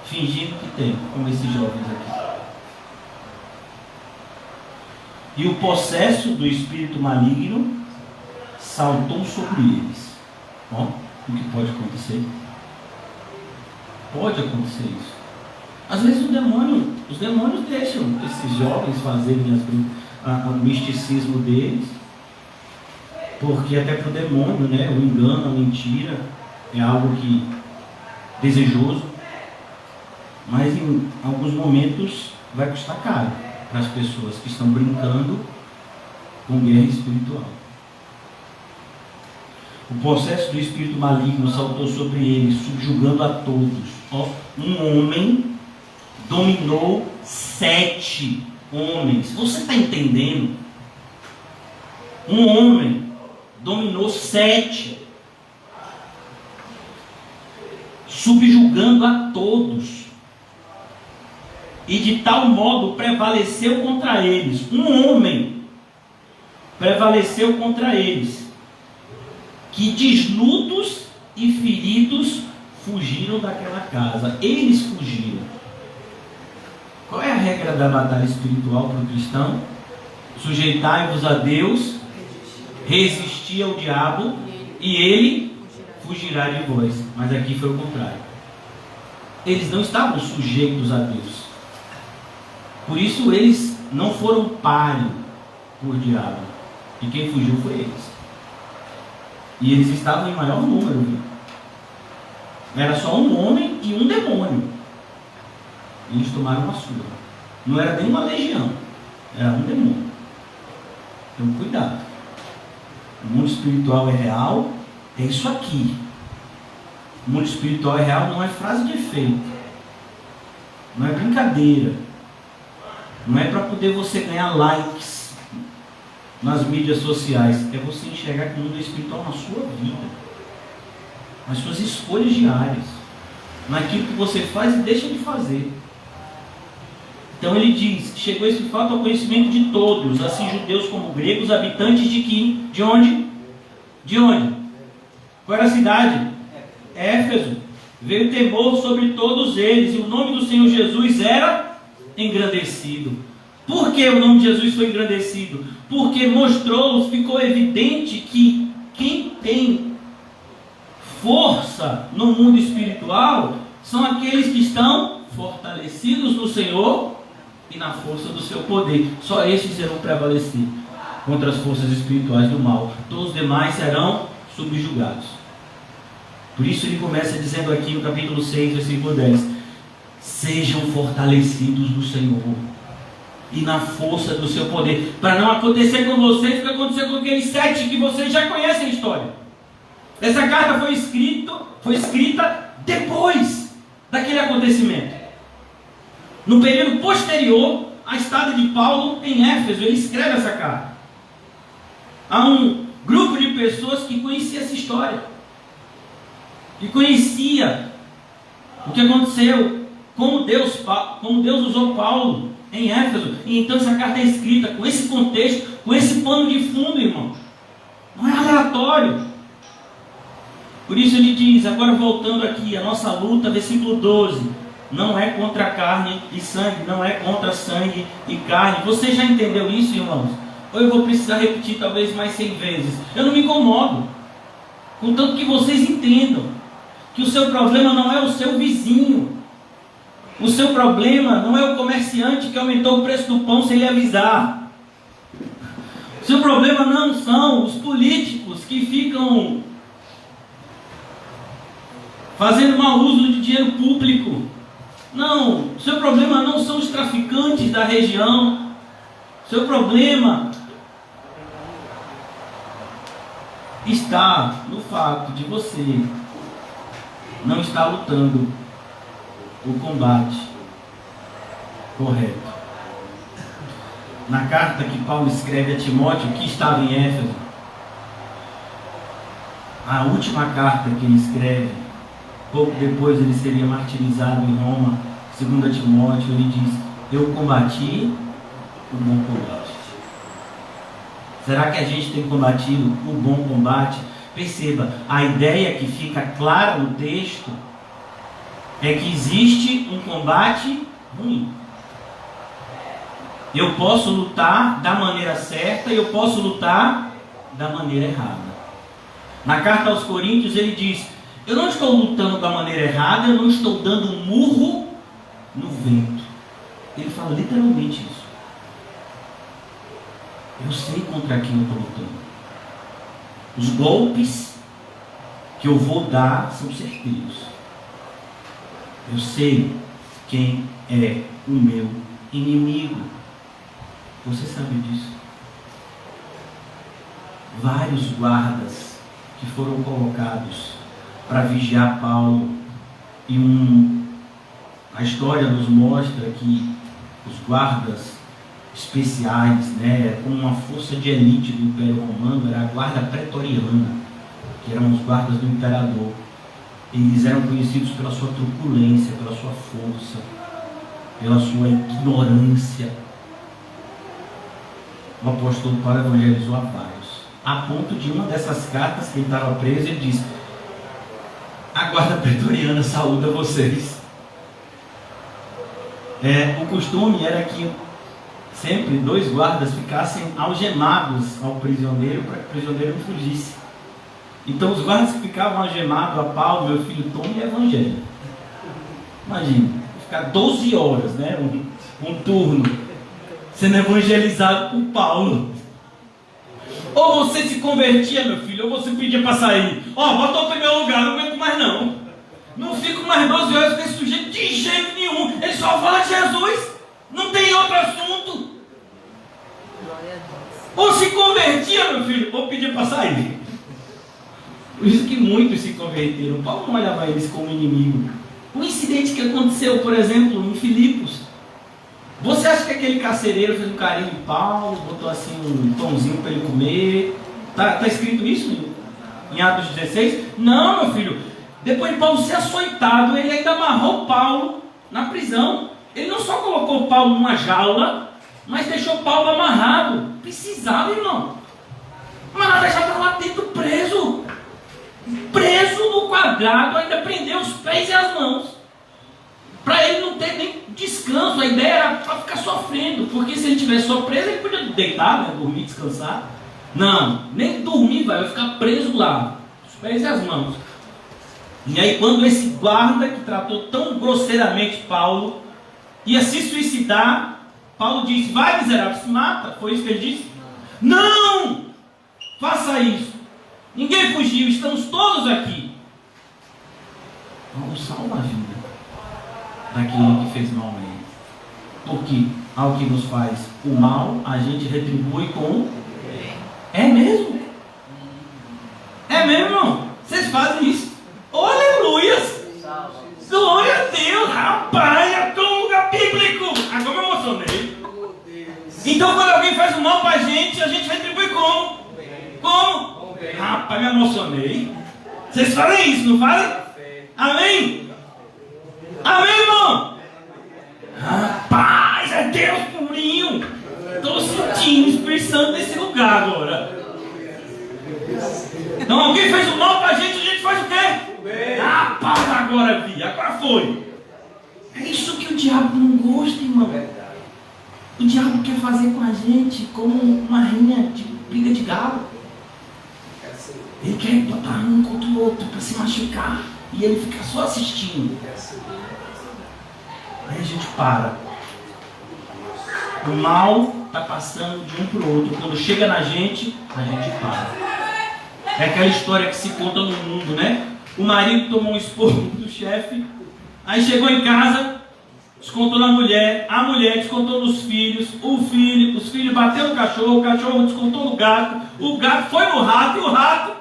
A: fingindo que tem, como esses jovens aqui. E o possesso do espírito maligno saltou sobre eles. Ó, o que pode acontecer? Pode acontecer isso. Às vezes os demônios deixam esses jovens fazerem o misticismo deles, porque até para o demônio, né, o engano, a mentira é algo que desejoso, mas em alguns momentos vai custar caro para as pessoas que estão brincando com guerra espiritual. O processo do espírito maligno saltou sobre eles, subjugando a todos. Ó, um homem dominou 7 homens. Você está entendendo? Um homem dominou 7. subjugando a todos. E de tal modo prevaleceu contra eles. Um homem prevaleceu contra eles, que desnudos e feridos fugiram daquela casa. Eles fugiram. Qual é a regra da batalha espiritual para o cristão? Sujeitai-vos a Deus, resistir ao diabo, e ele fugirá de vós. Mas aqui foi o contrário. Eles não estavam sujeitos a Deus. Por isso eles não foram páreo por diabo. E quem fugiu foi eles. E eles estavam em maior número, viu? Era só um homem e um demônio. E eles tomaram uma surra. Não era nem uma legião, era um demônio. Então cuidado. O mundo espiritual é real, é isso aqui. O mundo espiritual é real, não é frase de efeito, não é brincadeira, não é para poder você ganhar likes nas mídias sociais. É você enxergar que o mundo é espiritual na sua vida, nas suas escolhas diárias, naquilo que você faz e deixa de fazer. Então ele diz: chegou esse fato ao conhecimento de todos, assim judeus como gregos, habitantes de que? De onde? De onde? Qual era a cidade? Éfeso. Veio temor sobre todos eles, e o nome do Senhor Jesus era engrandecido. Por que o nome de Jesus foi engrandecido? Porque mostrou, ficou evidente que quem tem força no mundo espiritual são aqueles que estão fortalecidos no Senhor e na força do seu poder. Só estes irão prevalecer contra as forças espirituais do mal. Todos os demais serão subjugados. Por isso ele começa dizendo aqui no capítulo 6, versículo 10: sejam fortalecidos no Senhor e na força do seu poder, para não acontecer com vocês o que aconteceu com aqueles 7 que vocês já conhecem a história. Essa carta foi escrita depois daquele acontecimento, no período posterior à estada de Paulo em Éfeso. Ele escreve essa carta a um grupo de pessoas que conhecia essa história, que conhecia o que aconteceu, como Deus usou Paulo em Éfeso. E então essa carta é escrita com esse contexto, com esse pano de fundo, irmãos. Não é aleatório. Por isso ele diz, agora voltando aqui, a nossa luta, versículo 12, não é contra carne e sangue, não é contra sangue e carne. Você já entendeu isso, irmãos? Ou eu vou precisar repetir talvez mais 100 vezes? Eu não me incomodo, contanto que vocês entendam que o seu problema não é o seu vizinho. O seu problema não é o comerciante que aumentou o preço do pão sem lhe avisar. O seu problema não são os políticos que ficam fazendo mau uso de dinheiro público. Não, o seu problema não são os traficantes da região. O seu problema está no fato de você não estar lutando o combate correto. Na carta que Paulo escreve a Timóteo, que estava em Éfeso, a última carta que ele escreve, pouco depois ele seria martirizado em Roma, 2 Timóteo, ele diz: eu combati o bom combate. Será que a gente tem combatido o bom combate? Perceba, a ideia que fica clara no texto é que existe um combate ruim. Eu posso lutar da maneira certa e eu posso lutar da maneira errada. Na carta aos Coríntios ele diz: eu não estou lutando da maneira errada, eu não estou dando um murro no vento. Ele fala literalmente isso. Eu sei contra quem eu estou lutando. Os golpes que eu vou dar são certeiros. Eu sei quem é o meu inimigo. Você sabe disso. Vários guardas que foram colocados para vigiar Paulo, e a história nos mostra que os guardas especiais, como uma força de elite do Império Romano, era a guarda pretoriana, que eram os guardas do imperador. Eles eram conhecidos pela sua truculência, pela sua força, pela sua ignorância. O apóstolo Paulo evangelizou a vários, a ponto de uma dessas cartas que ele estava preso, ele disse: a guarda pretoriana saúda vocês. O costume era que sempre 2 guardas ficassem algemados ao prisioneiro, para que o prisioneiro não fugisse. Então os guardas que ficavam algemados a Paulo, meu filho, tome o evangelho. Imagina, ficar 12 horas, né? Um turno, sendo evangelizado por Paulo. Ou você se convertia, meu filho, ou você pedia para sair. Bota o primeiro lugar, não aguento mais não. Não fico mais 12 horas com esse sujeito de jeito nenhum. Ele só fala de Jesus, não tem outro assunto. Ou se convertia, meu filho, ou pedia para sair. Por isso que muitos se converteram. Paulo não olhava eles como inimigo. Um incidente que aconteceu, por exemplo, em Filipos. Você acha que aquele carcereiro fez um carinho em Paulo, botou assim um pãozinho para ele comer? Tá escrito isso em Atos 16? Não, meu filho. Depois de Paulo ser açoitado, ele ainda amarrou Paulo na prisão. Ele não só colocou Paulo numa jaula, mas deixou Paulo amarrado. Precisava, irmão. Mas nada, já estava lá dentro preso. Preso no quadrado, ainda prendeu os pés e as mãos. Para ele não ter nem descanso. A ideia era para ficar sofrendo. Porque se ele estivesse só preso, ele podia deitar, né, dormir, descansar. Não, nem dormir, vai ficar preso lá. Os pés e as mãos. E aí quando esse guarda que tratou tão grosseiramente Paulo ia se suicidar, Paulo disse: vai, miserável, se mata. Foi isso que ele disse? Não! Faça isso. Ninguém fugiu, estamos todos aqui. Paulo salva a vida daquele que fez mal a ele. Porque ao que nos faz o mal, a gente retribui com o bem. É mesmo? É mesmo, irmão? Vocês fazem isso? Oh, aleluias! Glória a Deus! Rapaz, é tão lugar bíblico! Agora eu me emocionei. Então quando alguém faz o mal pra gente, a gente retribui como? Como? Rapaz, me emocionei. Vocês fazem isso, não fazem? Amém? Amém, irmão? Rapaz, é Deus purinho. Estou sentindo o Espírito Santo nesse lugar agora. Então alguém fez o mal pra gente, a gente faz o quê? Rapaz, agora vi, agora foi. É isso que o diabo não gosta, irmão. O diabo quer fazer com a gente como uma rinha de briga de galo. Ele quer botar um contra o outro para se machucar. E ele fica só assistindo. Aí a gente para. O mal está passando de um para o outro. Quando chega na gente, a gente para. É aquela história que se conta no mundo, né? O marido tomou um esporro do chefe. Aí chegou em casa, descontou na mulher. A mulher descontou nos filhos. Os filhos bateu no cachorro. O cachorro descontou no gato. O gato foi no rato. E o rato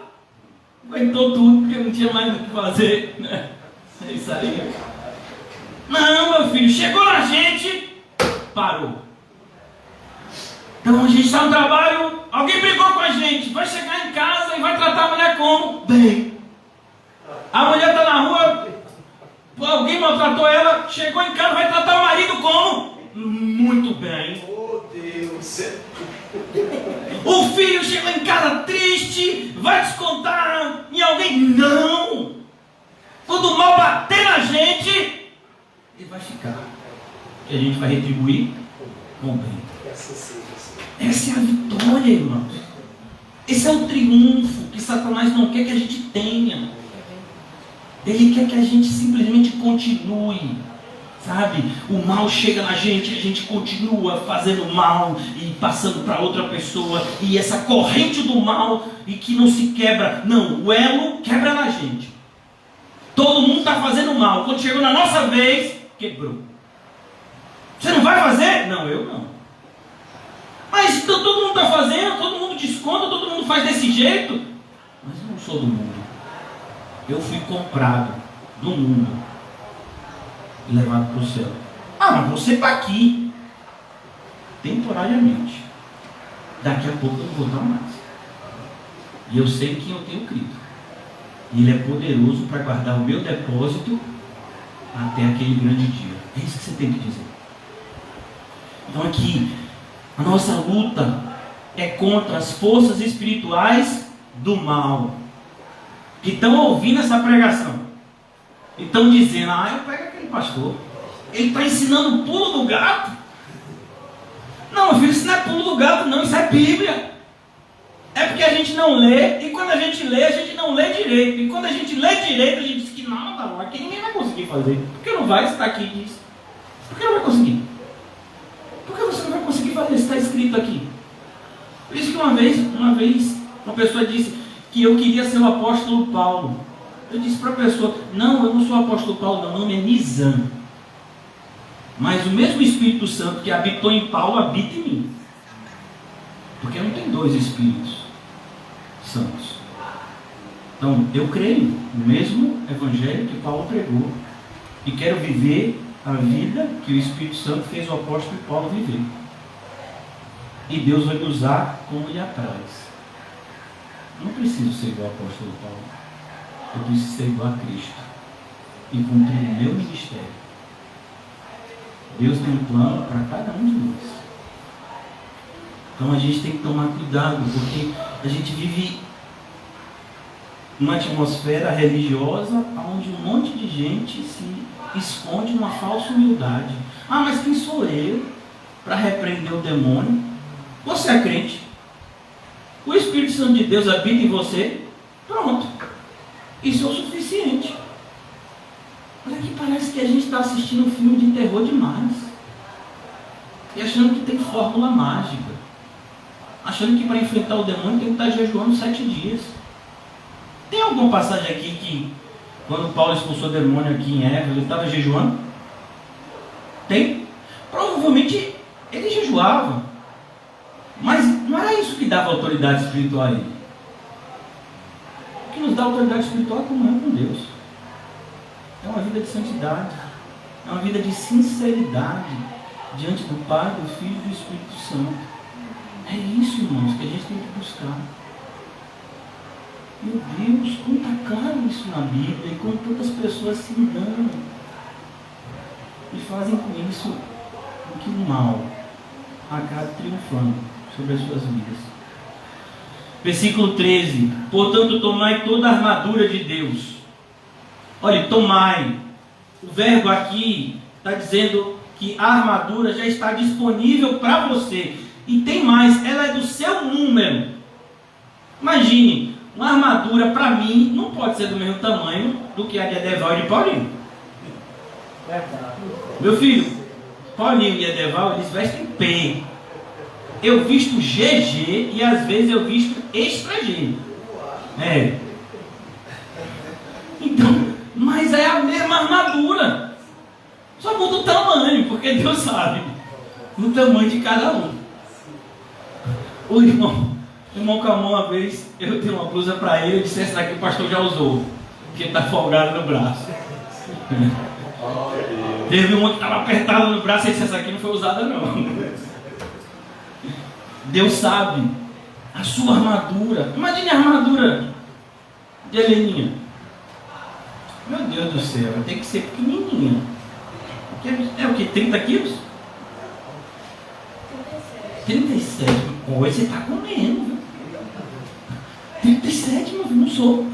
A: aguentou tudo, porque não tinha mais o que fazer, né? É isso aí. Não, meu filho, chegou na gente, parou. Então a gente está no trabalho, alguém brigou com a gente, vai chegar em casa e vai tratar a mulher como? Bem. A mulher está na rua, alguém maltratou ela, chegou em casa, vai tratar o marido como? Muito bem. Oh, Deus. O filho chegou em casa triste, vai descontar em alguém? Não! Quando o mal bater na gente, ele vai ficar. E a gente vai retribuir com o bem. Essa é a vitória, irmãos. Esse é o triunfo que Satanás não quer que a gente tenha. Ele quer que a gente simplesmente continue. Sabe, o mal chega na gente, a gente continua fazendo mal e passando para outra pessoa, e essa corrente do mal e que não se quebra. Não, o elo quebra na gente. Todo mundo está fazendo mal. Quando chegou na nossa vez, quebrou. Você não vai fazer? Não, eu não. Mas então, todo mundo está fazendo, todo mundo desconta, todo mundo faz desse jeito. Mas eu não sou do mundo. Eu fui comprado do mundo e levado para o céu. Mas você está aqui temporariamente. Daqui a pouco eu não vou estar mais. E eu sei quem eu tenho crido. E Ele é poderoso para guardar o meu depósito até aquele grande dia. É isso que você tem que dizer. Então aqui, a nossa luta é contra as forças espirituais do mal, que estão ouvindo essa pregação, e estão dizendo: eu pego aquele pastor, ele está ensinando o pulo do gato. Não, meu filho, isso não é pulo do gato não, isso é Bíblia. É porque a gente não lê, e quando a gente não lê direito. E quando a gente lê direito, a gente diz que não, tá bom, aqui ninguém vai conseguir fazer. Por que não vai estar aqui e diz? Por que não vai conseguir? Por que você não vai conseguir fazer isso? Está escrito aqui. Por isso que uma vez, uma pessoa disse que eu queria ser o apóstolo Paulo. Eu disse para a pessoa: não, eu não sou o apóstolo Paulo, meu nome é Nizam. Mas o mesmo Espírito Santo que habitou em Paulo habita em mim. Porque não tem dois Espíritos Santos. Então, eu creio no mesmo Evangelho que Paulo pregou. E quero viver a vida que o Espírito Santo fez o apóstolo Paulo viver. E Deus vai me usar como lhe apraz. Não preciso ser igual ao apóstolo Paulo. Eu preciso ser igual a Cristo e cumprir o meu ministério. Deus tem um plano para cada um de nós. Então a gente tem que tomar cuidado, porque a gente vive uma atmosfera religiosa onde um monte de gente se esconde numa falsa humildade. Mas quem sou eu para repreender o demônio? Você é crente. O Espírito Santo de Deus habita em você. Pronto. Isso é o suficiente. Olha que parece que a gente está assistindo um filme de terror demais. E achando que tem fórmula mágica. Achando que para enfrentar o demônio tem que estar jejuando 7 dias. Tem alguma passagem aqui que, quando Paulo expulsou o demônio aqui em Éfeso, ele estava jejuando? Tem? Provavelmente ele jejuava. Mas não era isso que dava autoridade espiritual a ele. O que nos dá autoridade espiritual é comunhão com Deus. É uma vida de santidade. É uma vida de sinceridade diante do Pai, do Filho e do Espírito Santo. É isso, irmãos, que a gente tem que buscar. Meu Deus, como está claro isso na Bíblia, e como tantas pessoas se enganam e fazem com isso o que o mal acaba triunfando sobre as suas vidas. Versículo 13: portanto, tomai toda a armadura de Deus. Olha, tomai. O verbo aqui está dizendo que a armadura já está disponível para você. E tem mais, ela é do seu número. Imagine, uma armadura para mim não pode ser do mesmo tamanho do que a de Edeval e de Paulinho. Meu filho, Paulinho e Edeval, eles vestem P. Eu visto GG e às vezes eu visto extra G. Então, mas é a mesma armadura. Só muda o tamanho, porque Deus sabe o tamanho de cada um. O irmão Camão, uma vez, eu dei uma blusa para ele, eu disse: essa daqui o pastor já usou, porque está folgado no braço. Teve uma que estava apertada no braço e disse: essa aqui não foi usada não. Deus sabe a sua armadura. Imagine a armadura de Heleninha. Meu Deus do céu, tem que ser pequenininha. É o que? 30 quilos? 37. Hoje você está comendo, viu? 37, meu filho, não sou.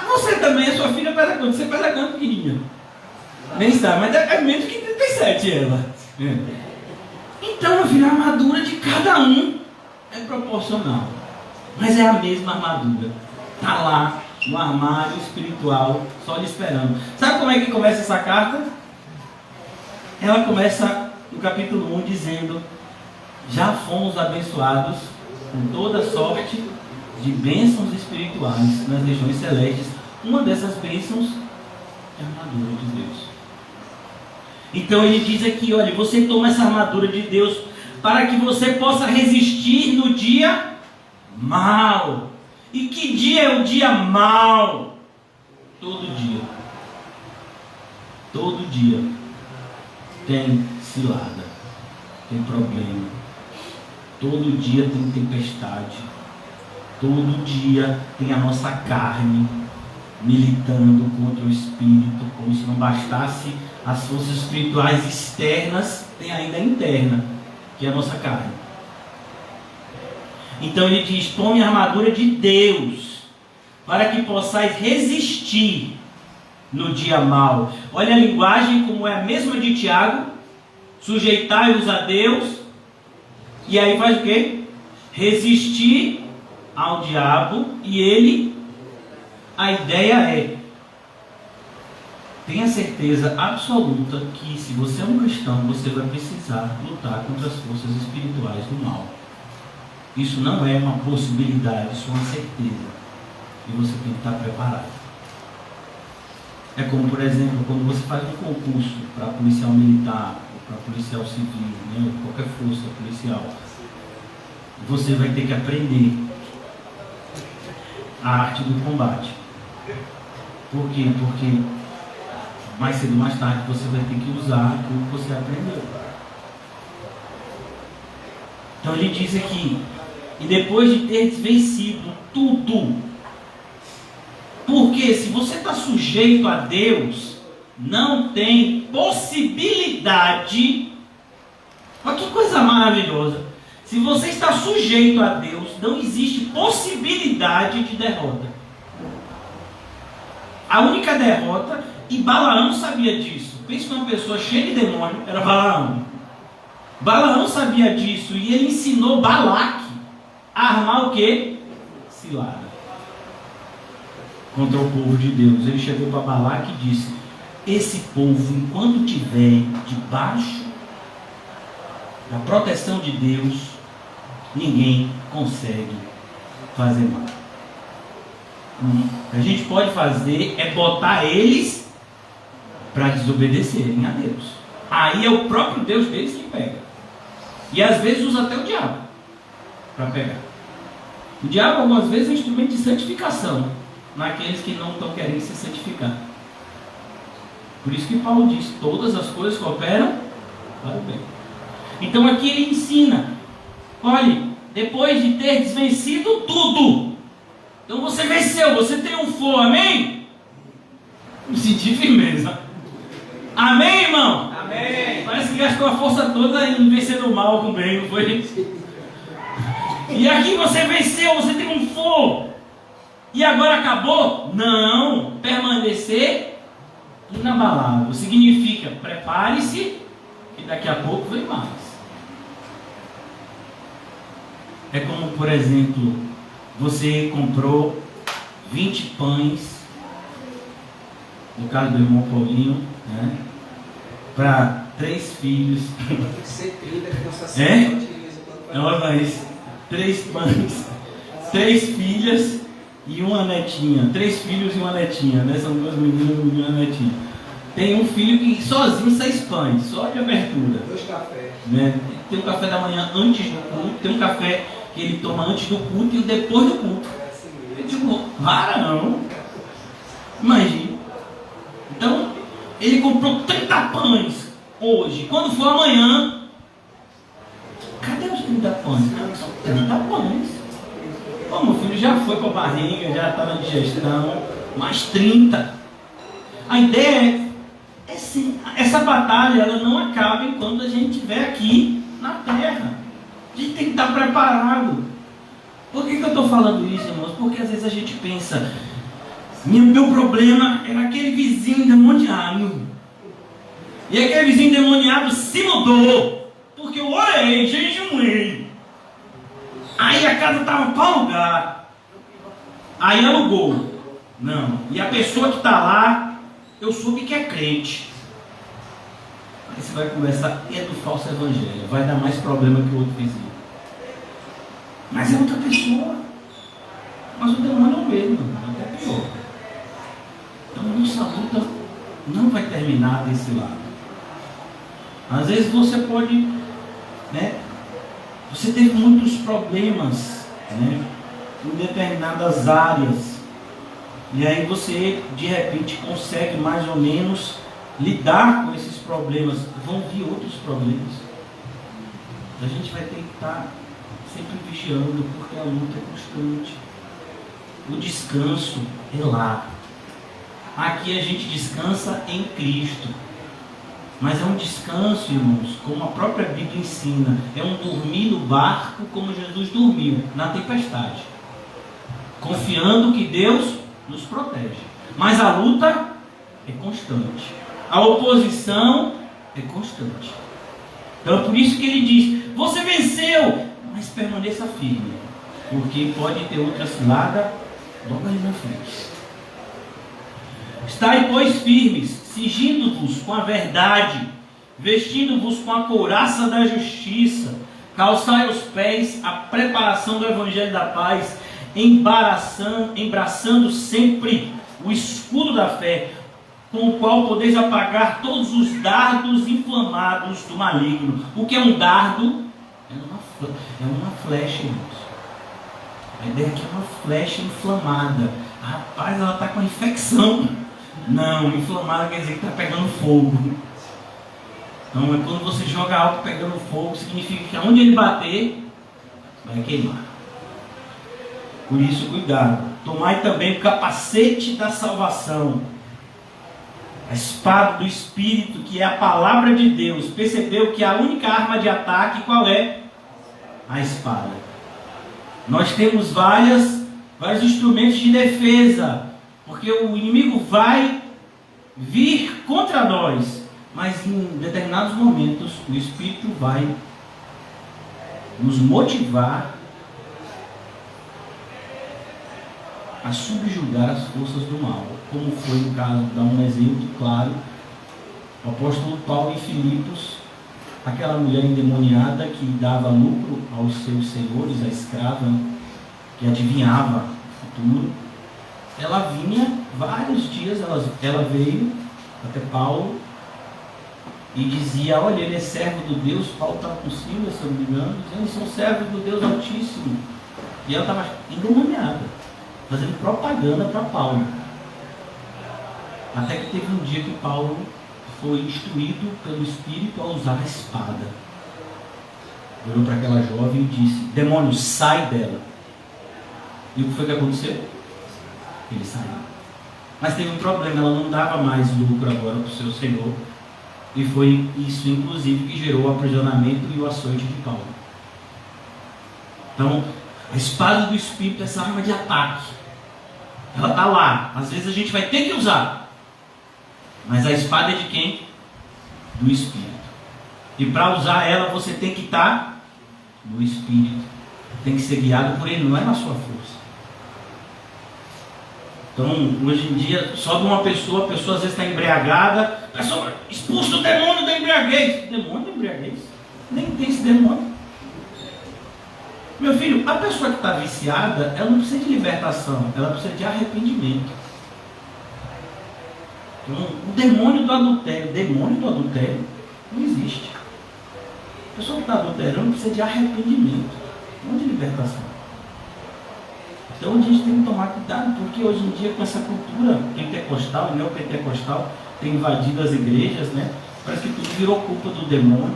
A: Você também, a sua filha pesa quanto? Você pesa quanto, pequenininha? Nem sabe, mas é menos que 37 ela. Então, meu filho, a armadura de cada um é proporcional. Mas é a mesma armadura. Está lá no armário espiritual, só lhe esperando. Sabe como é que começa essa carta? Ela começa no capítulo 1 dizendo: já fomos abençoados com toda sorte de bênçãos espirituais nas regiões celestes. Uma dessas bênçãos é a armadura de Deus. Então ele diz aqui: olha, você toma essa armadura de Deus para que você possa resistir no dia mal. E que dia é o dia mal? Todo dia. Todo dia tem cilada, tem problema. Todo dia tem tempestade. Todo dia tem a nossa carne militando contra o espírito, como se não bastasse as forças espirituais externas, tem ainda a interna, que é a nossa carne. Então ele diz: tome a armadura de Deus, para que possais resistir no dia mau. Olha a linguagem como é a mesma de Tiago: sujeitai-vos a Deus, e aí faz o quê? Resistir ao diabo, e ele... A ideia é: tenha certeza absoluta que se você é um cristão, você vai precisar lutar contra as forças espirituais do mal. Isso não é uma possibilidade, isso é uma certeza. E você tem que estar preparado. É como, por exemplo, quando você faz um concurso para policial militar, ou para policial civil, né, ou qualquer força policial, você vai ter que aprender a arte do combate. Por quê? Porque mais cedo ou mais tarde você vai ter que usar aquilo que você aprendeu. Então ele diz aqui: e depois de ter vencido tudo, porque se você está sujeito a Deus, não tem possibilidade. Olha que coisa maravilhosa. Se você está sujeito a Deus, não existe possibilidade de derrota. A única derrota, e Balaão sabia disso. Pensa numa pessoa cheia de demônio, era Balaão. Balaão sabia disso e ele ensinou Balaque a armar o quê? Cilada contra o povo de Deus. Ele chegou para Balaque e disse: esse povo, enquanto estiver debaixo da proteção de Deus, ninguém consegue fazer mal. O que a gente pode fazer é botar eles para desobedecerem a Deus. Aí é o próprio Deus deles que pega. E às vezes usa até o diabo para pegar. O diabo algumas vezes é um instrumento de santificação naqueles que não estão querendo se santificar. Por isso que Paulo diz: todas as coisas cooperam para o bem. Então aqui ele ensina: olhe, depois de ter vencido tudo, então você venceu, você triunfou, amém? Me senti firmeza. Amém, irmão? Amém. Parece que gastou a força toda em vencer o mal com o bem, não foi isso? E aqui você venceu, você triunfou. E agora acabou? Não. Permanecer inabalável significa: prepare-se, que daqui a pouco vem mais. É como, por exemplo, você comprou 20 pães, no caso do irmão Paulinho, né, para 3 filhos. Tem que ser 30, que nossa senhora utiliza. Olha isso. 3 pães, 3 filhas e uma netinha. 3 filhos e uma netinha, né? São 2 meninos e uma netinha. Tem um filho que sozinho 6 pães, só de abertura. 2 cafés. Né? Tem um café da manhã antes do culto, tem um café que ele toma antes do culto e depois do culto. Eu digo: varão. Imagine. Então, ele comprou 30 pães hoje. Quando for amanhã, cadê os 30 pães? São 30 pães. Pô, meu filho já foi para a barriga, já está na digestão. Mais 30. A ideia é assim: essa batalha ela não acaba enquanto a gente estiver aqui na terra. A gente tem que estar preparado. Por que eu estou falando isso, irmãos? Porque às vezes a gente pensa: meu problema era aquele vizinho endemoniado. E aquele vizinho endemoniado se mudou, porque eu orei, jejuei. Aí a casa estava para alugar. Aí alugou. Não. E a pessoa que está lá, eu soube que é crente. Aí você vai começar: é do falso evangelho. Vai dar mais problema que o outro vizinho. Mas é outra pessoa. Mas o demônio é o mesmo, até pior. Então nossa luta não vai terminar desse lado. Às vezes você pode, né? Você teve muitos problemas, né, em determinadas áreas. E aí você de repente consegue mais ou menos lidar com esses problemas. Vão vir outros problemas. A gente vai ter que estar sempre vigiando, porque a luta é constante. O descanso é lá. Aqui a gente descansa em Cristo. Mas é um descanso, irmãos, como a própria Bíblia ensina. É um dormir no barco como Jesus dormiu, na tempestade. Confiando que Deus nos protege. Mas a luta é constante. A oposição é constante. Então é por isso que ele diz: você venceu, mas permaneça firme. Porque pode ter outra cilada logo ali na frente. Estai, pois, firmes, cingindo-vos com a verdade, vestindo-vos com a couraça da justiça, calçai os pés a preparação do evangelho da paz, embraçando sempre o escudo da fé, com o qual podeis apagar todos os dardos inflamados do maligno. O que é um dardo? É uma flecha, irmãos. A ideia aqui é uma flecha inflamada. Rapaz, ela está com infecção. Não, inflamada quer dizer que está pegando fogo. Então é quando você joga algo pegando fogo, significa que aonde ele bater, vai queimar. Por isso, cuidado. Tomai também o capacete da salvação, a espada do Espírito, que é a palavra de Deus. Percebeu que a única arma de ataque, qual é? A espada. Nós temos vários instrumentos de defesa, porque o inimigo vai vir contra nós, mas em determinados momentos o Espírito vai nos motivar a subjugar as forças do mal, como foi no caso, dá um exemplo claro, o apóstolo Paulo em Filipos, aquela mulher endemoniada que dava lucro aos seus senhores, a escrava, que adivinhava o futuro. Ela vinha vários dias, ela veio até Paulo e dizia: olha, ele é servo do Deus. Paulo estava com Silas, se eu não me engano, dizendo: eles são servos do Deus Altíssimo. E ela estava endemoniada, fazendo propaganda para Paulo. Até que teve um dia que Paulo foi instruído pelo Espírito a usar a espada. Olhou para aquela jovem e disse: demônio, sai dela. E o que foi que aconteceu? Ele saiu. Mas teve um problema, ela não dava mais lucro agora para o seu senhor. E foi isso, inclusive, que gerou o aprisionamento e o açoite de Paulo. Então, a espada do Espírito é essa arma de ataque. Ela está lá. Às vezes a gente vai ter que usar. Mas a espada é de quem? Do Espírito. E para usar ela, você tem que estar no Espírito. Tem que ser guiado por ele, não é na sua força. Então, hoje em dia, sobe uma pessoa, a pessoa às vezes está embriagada, pessoa, expulsa o demônio da embriaguez. Demônio da embriaguez? Nem tem esse demônio. Meu filho, a pessoa que está viciada, ela não precisa de libertação, ela precisa de arrependimento. Então, o demônio do adultério não existe. A pessoa que está adulterando precisa de arrependimento, não de libertação. Então a gente tem que tomar cuidado, porque hoje em dia, com essa cultura pentecostal e neopentecostal, tem invadido as igrejas, né? Parece que tudo virou culpa do demônio.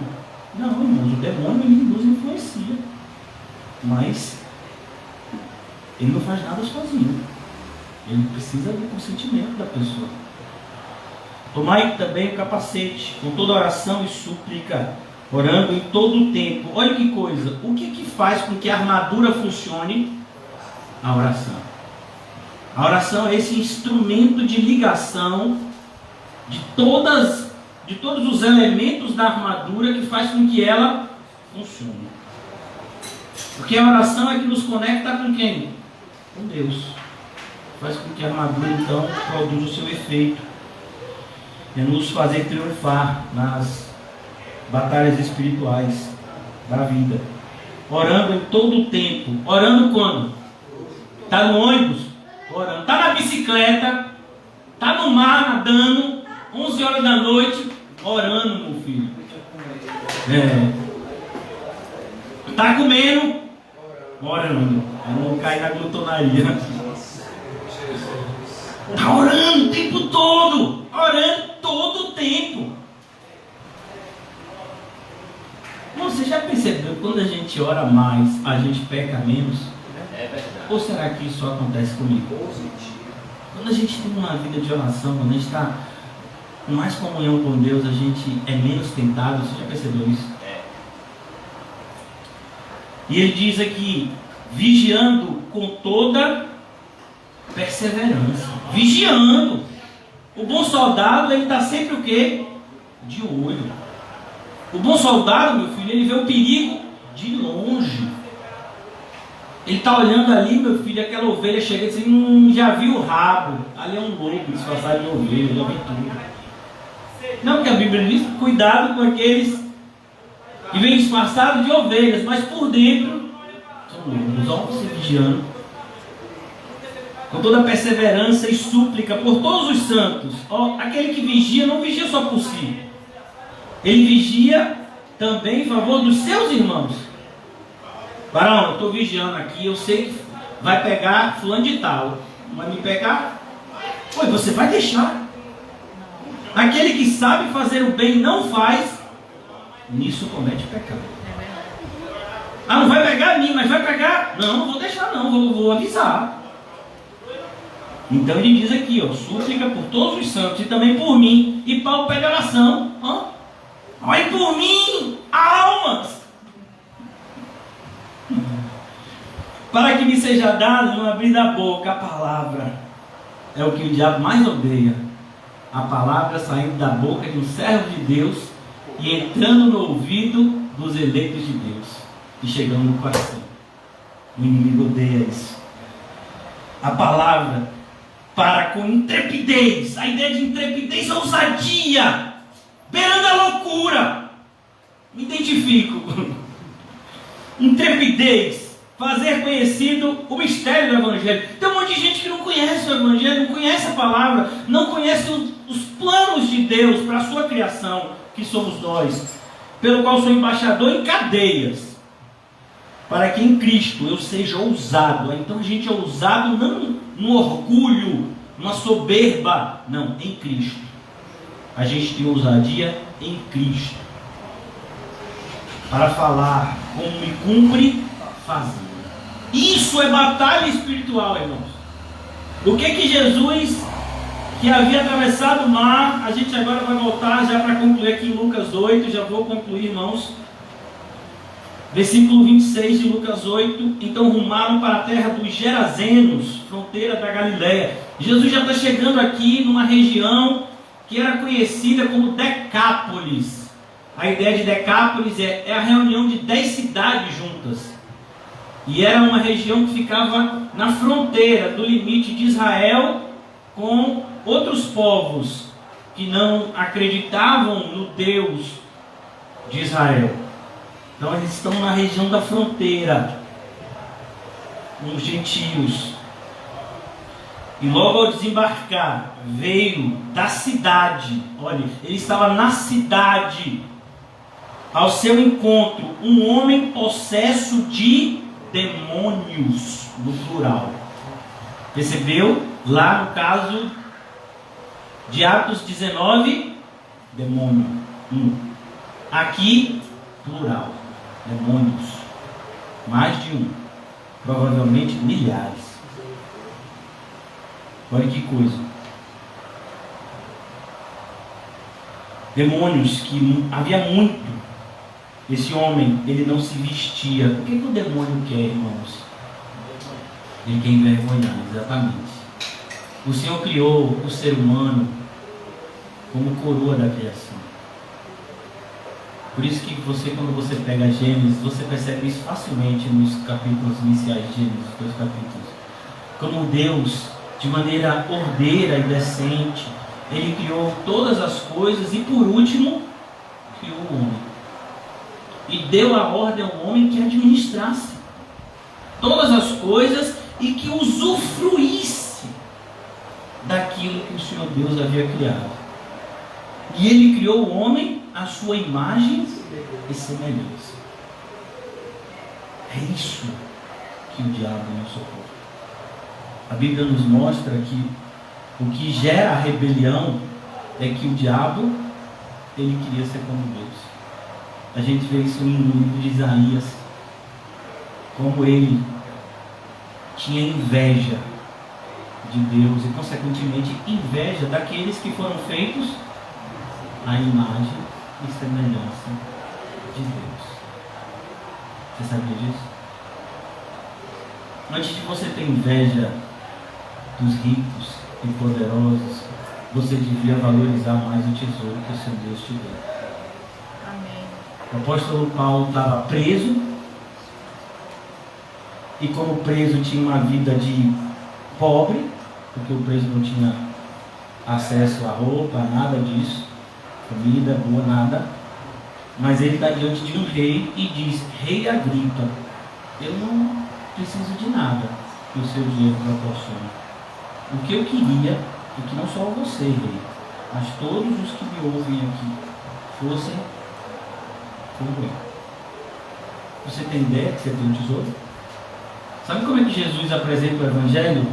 A: Não, irmãos, o demônio ele nos influencia, mas ele não faz nada sozinho. Ele precisa do consentimento da pessoa. Tomai também o capacete, com toda oração e súplica, orando em todo o tempo. Olha que coisa, o que faz com que a armadura funcione? A oração. A oração é esse instrumento de ligação de todos os elementos da armadura que faz com que ela funcione. Porque a oração é que nos conecta com quem? Com Deus. Faz com que a armadura então produza o seu efeito. É nos fazer triunfar nas batalhas espirituais da vida. Orando em todo o tempo. Orando quando? Está no ônibus? Orando. Está na bicicleta? Está no mar nadando? 11 horas da noite? Orando, meu filho. Está comendo? Orando. Para não cair na glutonaria. Está orando o tempo todo. Orando todo o tempo. Você já percebeu que quando a gente ora mais, a gente peca menos?
B: É verdade.
A: Ou será que isso só acontece comigo? Quando a gente tem uma vida de oração, quando a gente está com mais comunhão com Deus, a gente é menos tentado. Você já percebeu isso? E ele diz aqui, vigiando com toda perseverança. Vigiando. O bom soldado, ele está sempre o quê? De olho. O bom soldado, meu filho, ele vê o perigo de longe. Ele está olhando ali, meu filho, aquela ovelha chega e diz assim, já vi o rabo. Ali é um lobo disfarçado de ovelha, já vi tudo. Não, porque a Bíblia diz, cuidado com aqueles que vêm disfarçados de ovelhas, mas por dentro são lobos. Ó, você vigiando. Com toda perseverança e súplica por todos os santos. Ó, aquele que vigia, não vigia só por si. Ele vigia também em favor dos seus irmãos. Barão, eu estou vigiando aqui, eu sei que vai pegar fulano de tal. Vai me pegar? Pois você vai deixar. Aquele que sabe fazer o bem e não faz, nisso comete pecado. Ah, não vai pegar a mim, mas vai pegar? Não, não vou deixar não, vou avisar. Então ele diz aqui, ó, súplica por todos os santos e também por mim. E Paulo pede oração. Ore por mim, almas, para que me seja dado no abrir da boca a palavra. É o que o diabo mais odeia. A palavra saindo da boca de um servo de Deus e entrando no ouvido dos eleitos de Deus e chegando no coração. O inimigo odeia isso. A palavra para com intrepidez. A ideia de intrepidez é ousadia, beirando a loucura. Me identifico. Intrepidez, fazer conhecido o mistério do Evangelho. Tem um monte de gente que não conhece o Evangelho, não conhece a palavra, não conhece os planos de Deus para a sua criação, que somos nós, pelo qual sou embaixador em cadeias, para que em Cristo eu seja ousado. Então a gente é ousado não no orgulho, numa soberba, não, em Cristo. A gente tem ousadia em Cristo, para falar como me cumpre fazer. Isso é batalha espiritual, irmãos. O que Jesus, que havia atravessado o mar, a gente agora vai voltar já para concluir aqui em Lucas 8, já vou concluir, irmãos. Versículo 26 de Lucas 8. Então rumaram para a terra dos Gerazenos, fronteira da Galileia. Jesus já está chegando aqui numa região que era conhecida como Decápolis. A ideia de Decápolis é a reunião de 10 cidades juntas. E era uma região que ficava na fronteira do limite de Israel com outros povos que não acreditavam no Deus de Israel. Então eles estão na região da fronteira, os gentios. E logo ao desembarcar, veio da cidade, olha, ele estava na cidade, ao seu encontro, um homem possesso de demônios, no plural. Percebeu? Lá no caso de Atos 19, demônio, aqui, plural, demônios, mais de um, provavelmente milhares. Olha que coisa. Demônios que havia muito. Esse homem, ele não se vestia. O que o demônio quer, irmãos? Ele quer envergonhar, exatamente. O Senhor criou o ser humano como coroa da criação. Por isso que você, quando você pega Gênesis, você percebe isso facilmente nos capítulos iniciais de Gênesis, os 2 capítulos. Como Deus, de maneira ordeira e decente, Ele criou todas as coisas e, por último, criou o homem. E deu a ordem ao homem que administrasse todas as coisas e que usufruísse daquilo que o Senhor Deus havia criado. E Ele criou o homem à sua imagem e semelhança. É isso que o diabo não suporta. A Bíblia nos mostra que o que gera a rebelião é que o diabo, ele queria ser como Deus. A gente vê isso no livro de Isaías, como ele tinha inveja de Deus e, consequentemente, inveja daqueles que foram feitos à imagem e semelhança de Deus. Você sabia disso? Antes de você ter inveja dos ricos e poderosos, você devia valorizar mais o tesouro que o seu Deus te deu.
B: Amém.
A: O apóstolo Paulo estava preso, e como preso tinha uma vida de pobre, porque o preso não tinha acesso a roupa, nada disso, comida boa, nada. Mas ele está diante de um rei e diz: Rei Agripa, eu não preciso de nada que o seu dinheiro proporcione. O que eu queria é que não só você, rei, mas todos os que me ouvem aqui fossem como eu. Você tem ideia que você tem um tesouro? Sabe como é que Jesus apresenta o Evangelho?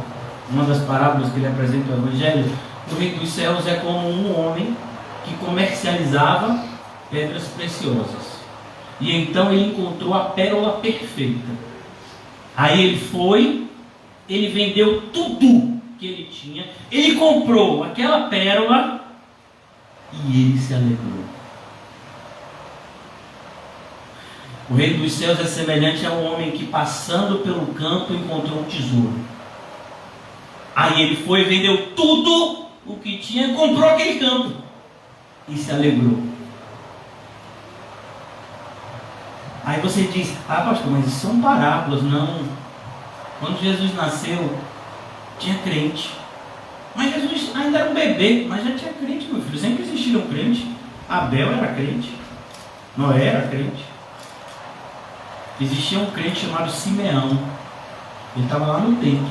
A: Uma das parábolas que ele apresenta o Evangelho: o reino dos céus é como um homem que comercializava pedras preciosas. E então ele encontrou a pérola perfeita. Aí ele foi, ele vendeu tudo que ele tinha, ele comprou aquela pérola e ele se alegrou. O reino dos céus é semelhante a um homem que, passando pelo campo, encontrou um tesouro. Aí ele foi, vendeu tudo o que tinha, comprou aquele campo e se alegrou. Aí você diz: ah, pastor, mas isso são parábolas. Não. Quando Jesus nasceu, tinha crente. Mas Jesus ainda era um bebê, mas já tinha crente, meu filho. Sempre existiram crentes. Abel era crente, Noé era crente. Existia um crente chamado Simeão. Ele estava lá no templo.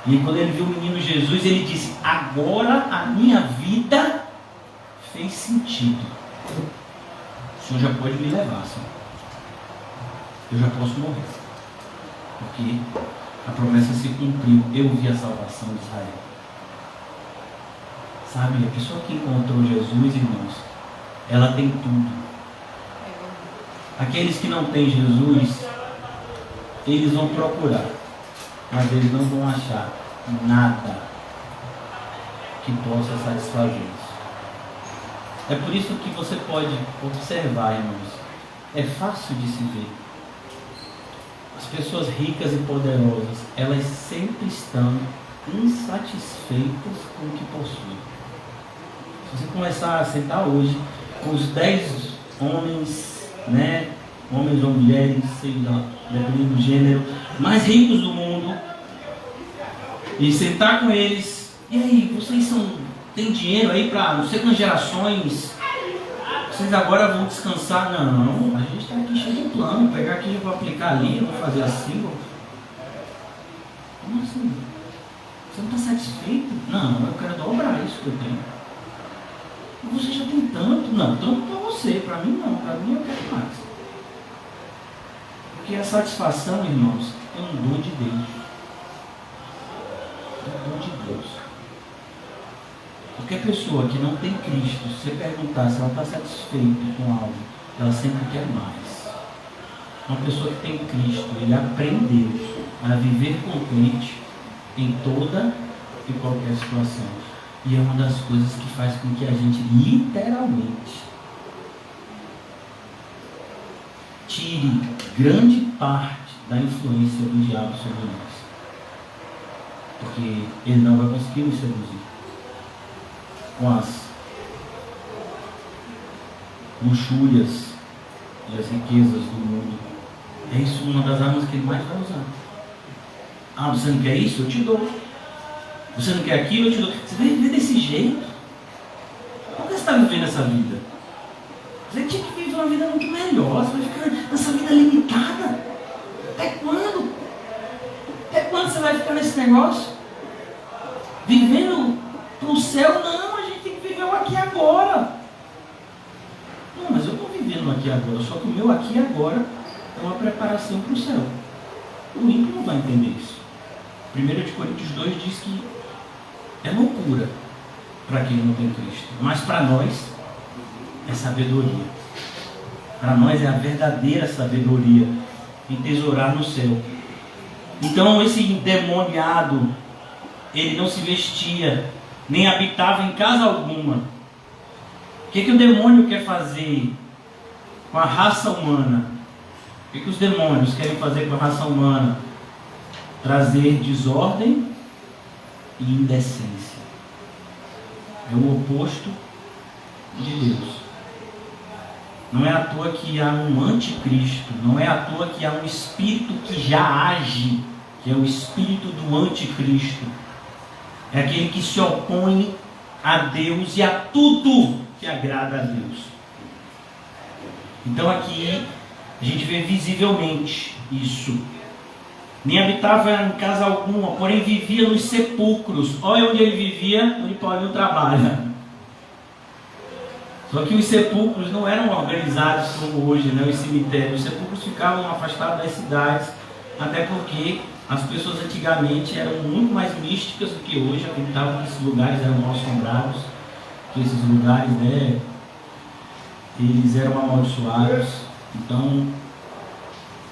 A: E quando ele viu o menino Jesus, ele disse: agora a minha vida fez sentido. O Senhor já pode me levar, Senhor. Eu já posso morrer. Porque a promessa se cumpriu. Eu vi a salvação de Israel. Sabe, a pessoa que encontrou Jesus, irmãos, ela tem tudo. Aqueles que não têm Jesus, eles vão procurar, mas eles não vão achar nada que possa satisfazê-los. É por isso que você pode observar, irmãos, é fácil de se ver. As pessoas ricas e poderosas, elas sempre estão insatisfeitas com o que possuem. Se você começar a sentar hoje com os 10 homens, né, homens ou mulheres, sei lá, dependendo do gênero, mais ricos do mundo, e sentar com eles: e aí, vocês têm dinheiro aí para não sei quantas gerações, vocês agora vão descansar? Não, a gente está aqui cheio de plano, pegar aqui e vou aplicar ali, vou fazer assim. Como assim? Você não está satisfeito? Não, eu quero dobrar isso que eu tenho. Você já tem tanto? Não, tanto para você, para mim não, para mim eu quero mais. Porque a satisfação, irmãos, é um dom de Deus. É um dom de Deus. Qualquer pessoa que não tem Cristo, se você perguntar se ela está satisfeita com algo, ela sempre quer mais. Uma pessoa que tem Cristo, ele aprendeu a viver contente em toda e qualquer situação. E é uma das coisas que faz com que a gente literalmente tire grande parte da influência do diabo sobre nós. Porque ele não vai conseguir nos seduzir com as luxúrias e as riquezas do mundo. É isso uma das armas que ele mais vai usar. Ah, você não quer isso? Eu te dou. Você não quer aquilo? Eu te dou. Você vai viver desse jeito? Por que você está vivendo essa vida? Você tinha que viver uma vida muito melhor. Você vai ficar nessa vida limitada. Até quando? Até quando você vai ficar nesse negócio? Vivendo para o céu? Não, a gente tem que viver o aqui e agora. Não, mas eu estou vivendo o aqui e agora. Só que o meu aqui e agora é uma preparação para o céu. O ímpio não vai entender isso. 1 Coríntios 2 diz que é loucura para quem não tem Cristo. Mas para nós é sabedoria. Para nós é a verdadeira sabedoria. Entesourar no céu. Então esse endemoniado, ele não se vestia, nem habitava em casa alguma. O que o demônio quer fazer com a raça humana? O que os demônios querem fazer com a raça humana? Trazer desordem e indecência. É o oposto de Deus. Não é à toa que há um anticristo, não é à toa que há um espírito que já age, que é o espírito do anticristo. É aquele que se opõe a Deus e a tudo que agrada a Deus. Então aqui a gente vê visivelmente isso. Nem habitava em casa alguma, porém vivia nos sepulcros. Olha onde ele vivia, onde Paulinho trabalha. Só que os sepulcros não eram organizados como hoje, né? Os cemitérios. Os sepulcros ficavam afastados das cidades, até porque as pessoas antigamente eram muito mais místicas do que hoje, acreditavam que esses lugares eram mal assombrados, que esses lugares, né, eles eram amaldiçoados. Então,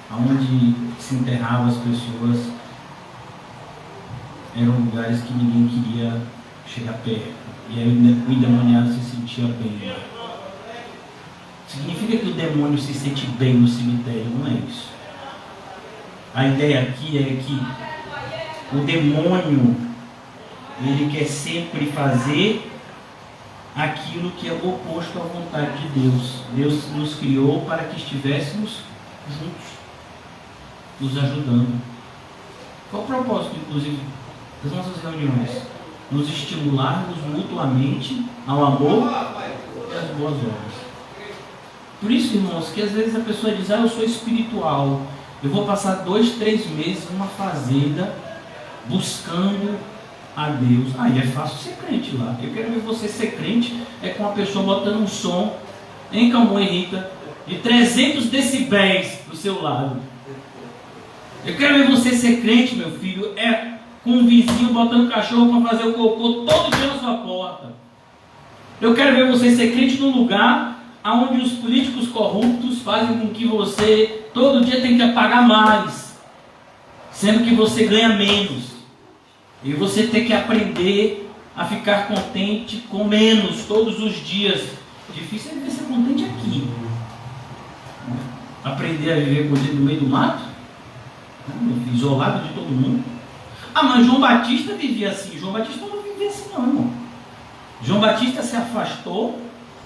A: aonde se enterravam as pessoas eram lugares que ninguém queria chegar perto. E aí o endemoniado se sentia bem lá. Significa que o demônio se sente bem no cemitério? Não é isso. A ideia aqui é que o demônio, ele quer sempre fazer aquilo que é o oposto à vontade de Deus. Deus nos criou para que estivéssemos juntos, nos ajudando. Qual o propósito, inclusive, das nossas reuniões? Nos estimularmos mutuamente ao amor e às boas obras. Por isso, irmãos, que às vezes a pessoa diz: eu sou espiritual, eu vou passar 2, 3 meses numa fazenda buscando a Deus. Aí é fácil ser crente lá. Eu quero ver você ser crente é com a pessoa botando um som em Camões Rita de 300 decibéis do seu lado. Eu quero ver você ser crente, meu filho, é com um vizinho botando cachorro para fazer o cocô todo dia na sua porta. Eu quero ver você ser crente num lugar onde os políticos corruptos fazem com que você todo dia tem que pagar mais, sendo que você ganha menos. E você tem que aprender a ficar contente com menos todos os dias. Difícil é viver ser contente aqui. Aprender a viver no meio do mato, isolado de todo mundo. Ah, mas João Batista vivia assim. João Batista não vivia assim não, irmão. João Batista se afastou,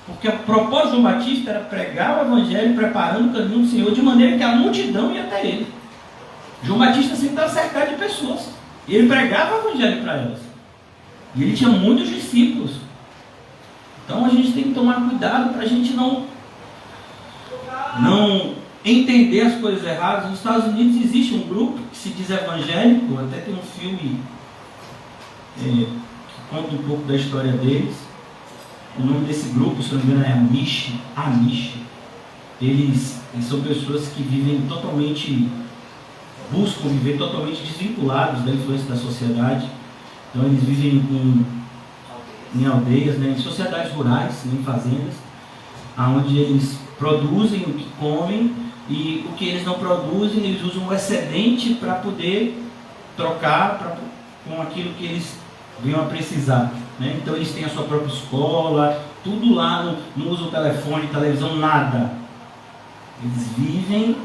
A: porque o propósito de João Batista era pregar o evangelho, preparando o caminho do Senhor, de maneira que a multidão ia até ele. João Batista sempre estava cercado de pessoas, e ele pregava o evangelho para elas, e ele tinha muitos discípulos. Então a gente tem que tomar cuidado para a gente não entender as coisas erradas. Nos Estados Unidos existe um grupo que se diz evangélico, até tem um filme que conta um pouco da história deles. O nome desse grupo, se não me engano, é Amish. Eles são pessoas que vivem totalmente, buscam viver totalmente desvinculados da influência da sociedade. Então eles vivem em aldeias, né, em sociedades rurais, em fazendas, onde eles produzem o que comem, e o que eles não produzem, eles usam o excedente para poder trocar com aquilo que eles venham a precisar, né? Então eles têm a sua própria escola, tudo lá, não usam telefone, televisão, nada. Eles vivem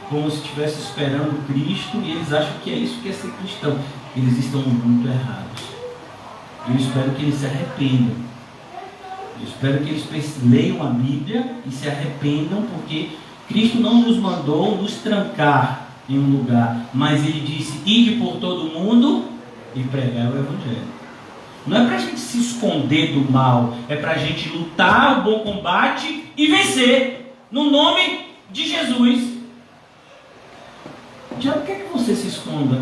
A: como se estivessem esperando Cristo, e eles acham que é isso que é ser cristão. Eles estão muito errados. Eu espero que eles se arrependam. Eu espero que eles leiam a Bíblia e se arrependam, porque Cristo não nos mandou nos trancar em um lugar, mas Ele disse: ide por todo mundo e pregar o Evangelho. Não é para a gente se esconder do mal, é para a gente lutar o bom combate e vencer, no nome de Jesus. Diabo, quer que você se esconda?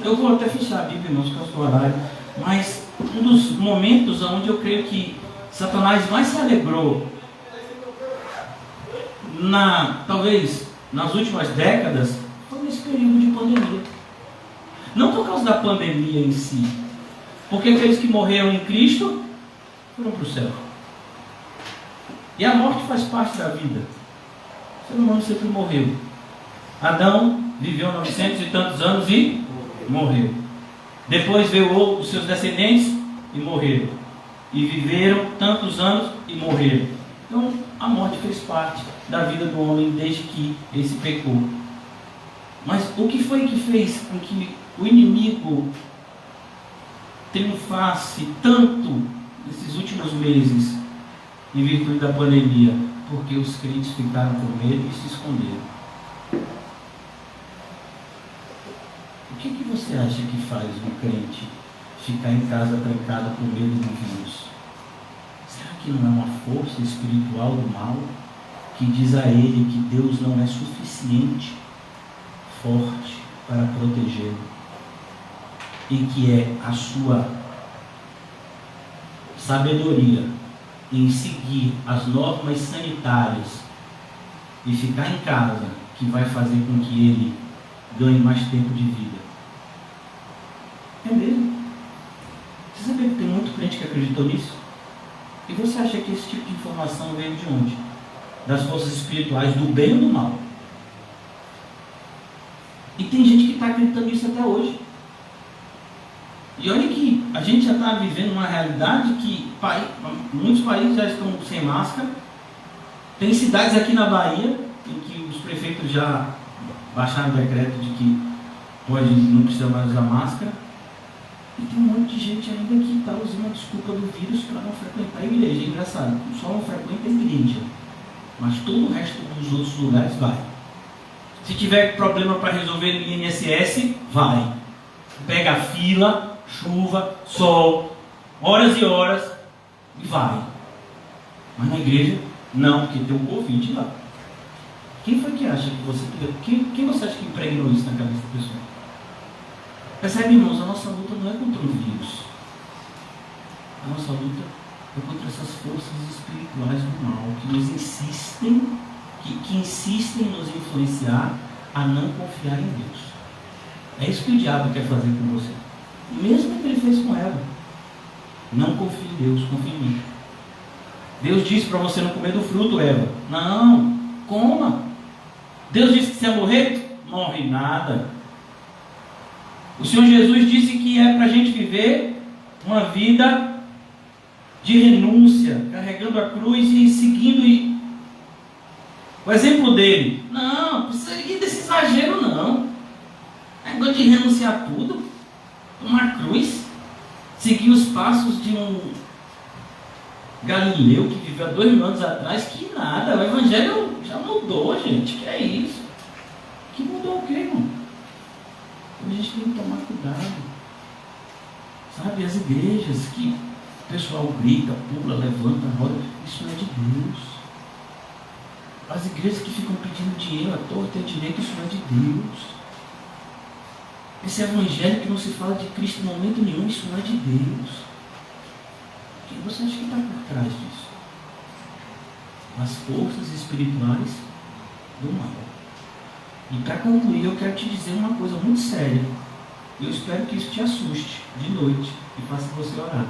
A: Eu vou até fechar a Bíblia, irmãos, que é o seu horário, mas um dos momentos onde eu creio que Satanás mais se alegrou, talvez nas últimas décadas, foi nesse período de pandemia. Não por causa da pandemia em si, porque aqueles que morreram em Cristo foram para o céu. E a morte faz parte da vida. O ser humano sempre morreu. Adão viveu 900 e tantos anos e morreu. Depois veio os seus descendentes e morreram. E viveram tantos anos e morreram. Então, a morte fez parte da vida do homem desde que esse pecou. Mas o que foi que fez com que o inimigo triunfasse tanto nesses últimos meses em virtude da pandemia? Porque os crentes ficaram com medo e se esconderam. O que você acha que faz um crente ficar em casa trancado com medo do vírus? Será que não é uma força espiritual do mal que diz a ele que Deus não é suficiente forte para protegê-lo e que é a sua sabedoria em seguir as normas sanitárias e ficar em casa que vai fazer com que ele ganhe mais tempo de vida? É mesmo? Você sabia que tem muito crente que acreditou nisso? E você acha que esse tipo de informação veio de onde? Das forças espirituais do bem ou do mal? E tem gente que está acreditando nisso até hoje. E olha que a gente já está vivendo uma realidade que muitos países já estão sem máscara. Tem cidades aqui na Bahia em que os prefeitos já baixaram o decreto de que não precisa mais usar máscara. E tem um monte de gente ainda que está usando a desculpa do vírus para não frequentar a igreja. É engraçado, só não frequenta a igreja, mas todo o resto dos outros lugares vai. Se tiver problema para resolver no INSS, vai. Pega a fila, chuva, sol, horas e horas, e vai. Mas na igreja, não, porque tem um Covid lá. Quem foi que acha que você... Quem você acha que impregnou isso na cabeça da pessoa? Percebe, irmãos, a nossa luta não é contra o vírus. A nossa luta é contra essas forças espirituais do mal, que nos insistem, que insistem em nos influenciar a não confiar em Deus. É isso que o diabo quer fazer com você. Mesmo que ele fez com ela. Não confie em Deus, confie em mim. Deus disse para você não comer do fruto, Eva. Não, coma. Deus disse que se ia morrer, morre nada. O Senhor Jesus disse que é para a gente viver uma vida de renúncia, carregando a cruz e seguindo o exemplo dele. Não, não precisa ir desse exagero não. Negócio de renunciar a tudo, uma cruz, seguir os passos de um Galileu que viveu há 2000 anos atrás, que nada, o evangelho já mudou, gente, que é isso? Que mudou o quê, irmão? A gente tem que tomar cuidado. Sabe, as igrejas que o pessoal grita, pula, levanta, roda, isso não é de Deus. As igrejas que ficam pedindo dinheiro à torta e à direita, isso não é de Deus. Esse evangelho que não se fala de Cristo em momento nenhum, isso não é de Deus. Quem você acha que está por trás disso? As forças espirituais do mal. E para concluir, eu quero te dizer uma coisa muito séria. Eu espero que isso te assuste de noite e faça você orar.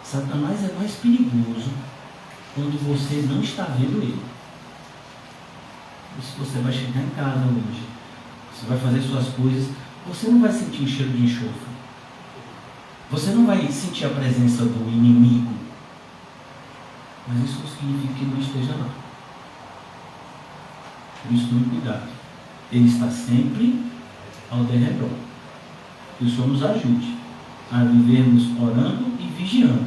A: Satanás é mais perigoso quando você não está vendo ele. E se você vai chegar em casa hoje, você vai fazer suas coisas, você não vai sentir o cheiro de enxofre. Você não vai sentir a presença do inimigo. Mas isso não significa que ele não esteja lá. Por isso, tome cuidado. Ele está sempre ao derredor. Que o Senhor nos ajude a vivermos orando e vigiando.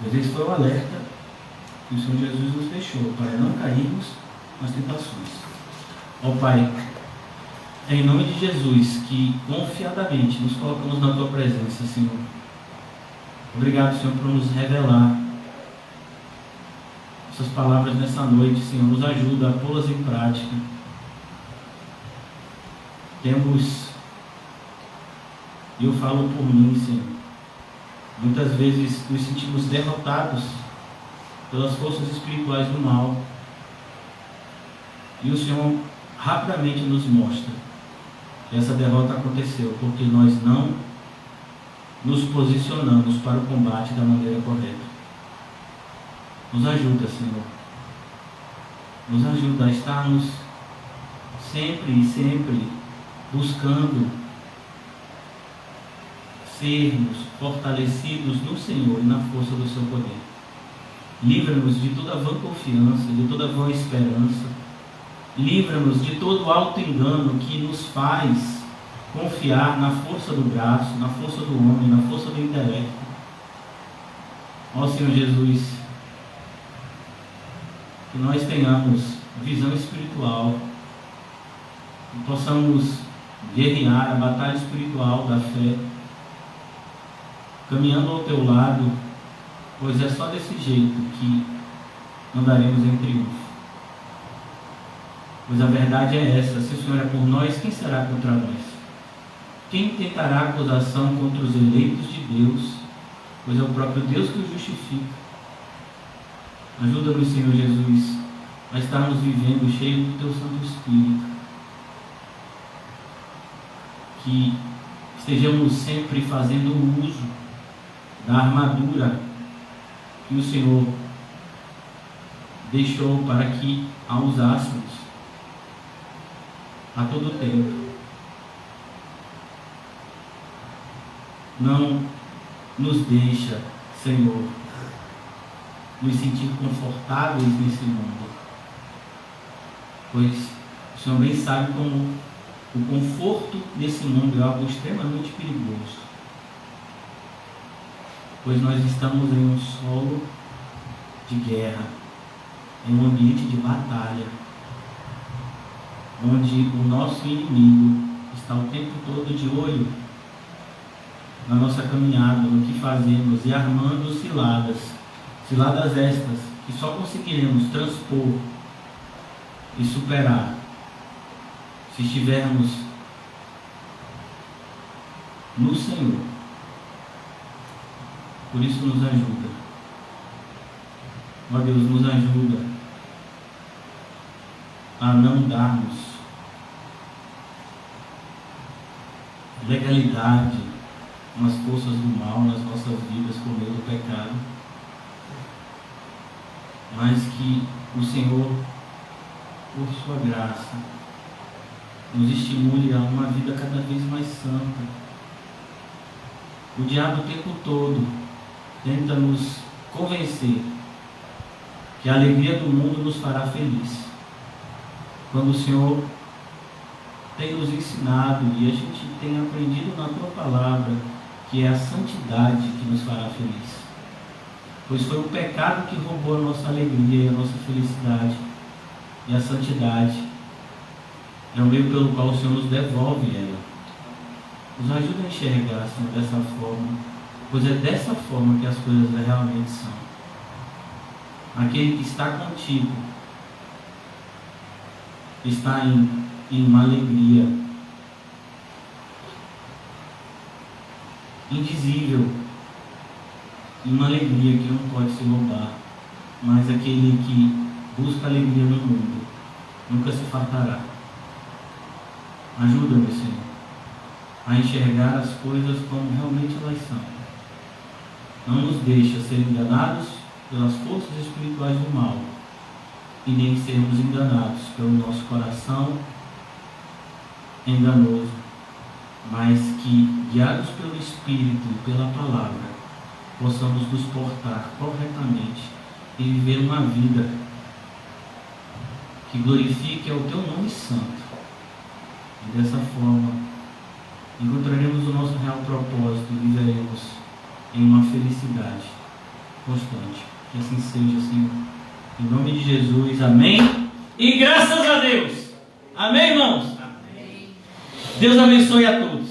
A: Pois esse foi o alerta que o Senhor Jesus nos deixou, para não cairmos nas tentações. Ó Pai, é em nome de Jesus que confiadamente nos colocamos na Tua presença, Senhor. Obrigado, Senhor, por nos revelar essas palavras nessa noite, Senhor. Nos ajuda a pô-las em prática. E eu falo por mim, Senhor, muitas vezes nos sentimos derrotados pelas forças espirituais do mal. E o Senhor rapidamente nos mostra que essa derrota aconteceu porque nós não nos posicionamos para o combate da maneira correta. Nos ajuda, Senhor. Nos ajuda a estarmos sempre e sempre buscando sermos fortalecidos no Senhor e na força do seu poder. Livra-nos de toda vã confiança, de toda vã esperança. Livra-nos de todo alto engano que nos faz confiar na força do braço, na força do homem, na força do intelecto. Ó Senhor Jesus, que nós tenhamos visão espiritual, que possamos guerrear a batalha espiritual da fé, caminhando ao teu lado, pois é só desse jeito que andaremos em triunfo. Pois a verdade é essa: se o Senhor é por nós, quem será contra nós? Quem tentará acusação contra os eleitos de Deus? Pois é o próprio Deus que os justifica. Ajuda-nos, Senhor Jesus, a estarmos vivendo cheio do teu Santo Espírito, que estejamos sempre fazendo uso da armadura que o Senhor deixou para que a usássemos a todo tempo. Não nos deixa, Senhor, nos sentir confortáveis nesse mundo, pois o Senhor bem sabe como o conforto nesse mundo é algo extremamente perigoso, pois nós estamos em um solo de guerra, em um ambiente de batalha, onde o nosso inimigo está o tempo todo de olho na nossa caminhada, no que fazemos, e armando ciladas estas que só conseguiremos transpor e superar se estivermos no Senhor. Por isso nos ajuda, ó Deus, nos ajuda a não darmos legalidade nas forças do mal nas nossas vidas por meio do pecado, mas que o Senhor, por sua graça, nos estimule a uma vida cada vez mais santa. O diabo o tempo todo tenta nos convencer que a alegria do mundo nos fará feliz, quando o Senhor tem nos ensinado e a gente tem aprendido na tua palavra que é a santidade que nos fará feliz. Pois foi o pecado que roubou a nossa alegria e a nossa felicidade, e a santidade é o meio pelo qual o Senhor nos devolve ela. Nos ajuda a enxergar, Senhor, dessa forma, pois é dessa forma que as coisas realmente são. Aquele que está contigo está em uma alegria indizível, uma alegria que não pode se roubar, mas aquele que busca alegria no mundo nunca se fartará. Ajuda-me, Senhor, a enxergar as coisas como realmente elas são. Não nos deixa ser enganados pelas forças espirituais do mal, e nem sermos enganados pelo nosso coração enganoso, mas que, guiados pelo Espírito e pela palavra, possamos nos portar corretamente e viver uma vida que glorifique ao teu nome santo. E dessa forma encontraremos o nosso real propósito e viveremos em uma felicidade constante. Que assim seja, Senhor. Em nome de Jesus, amém. E graças a Deus. Amém, irmãos? Amém. Deus abençoe a todos.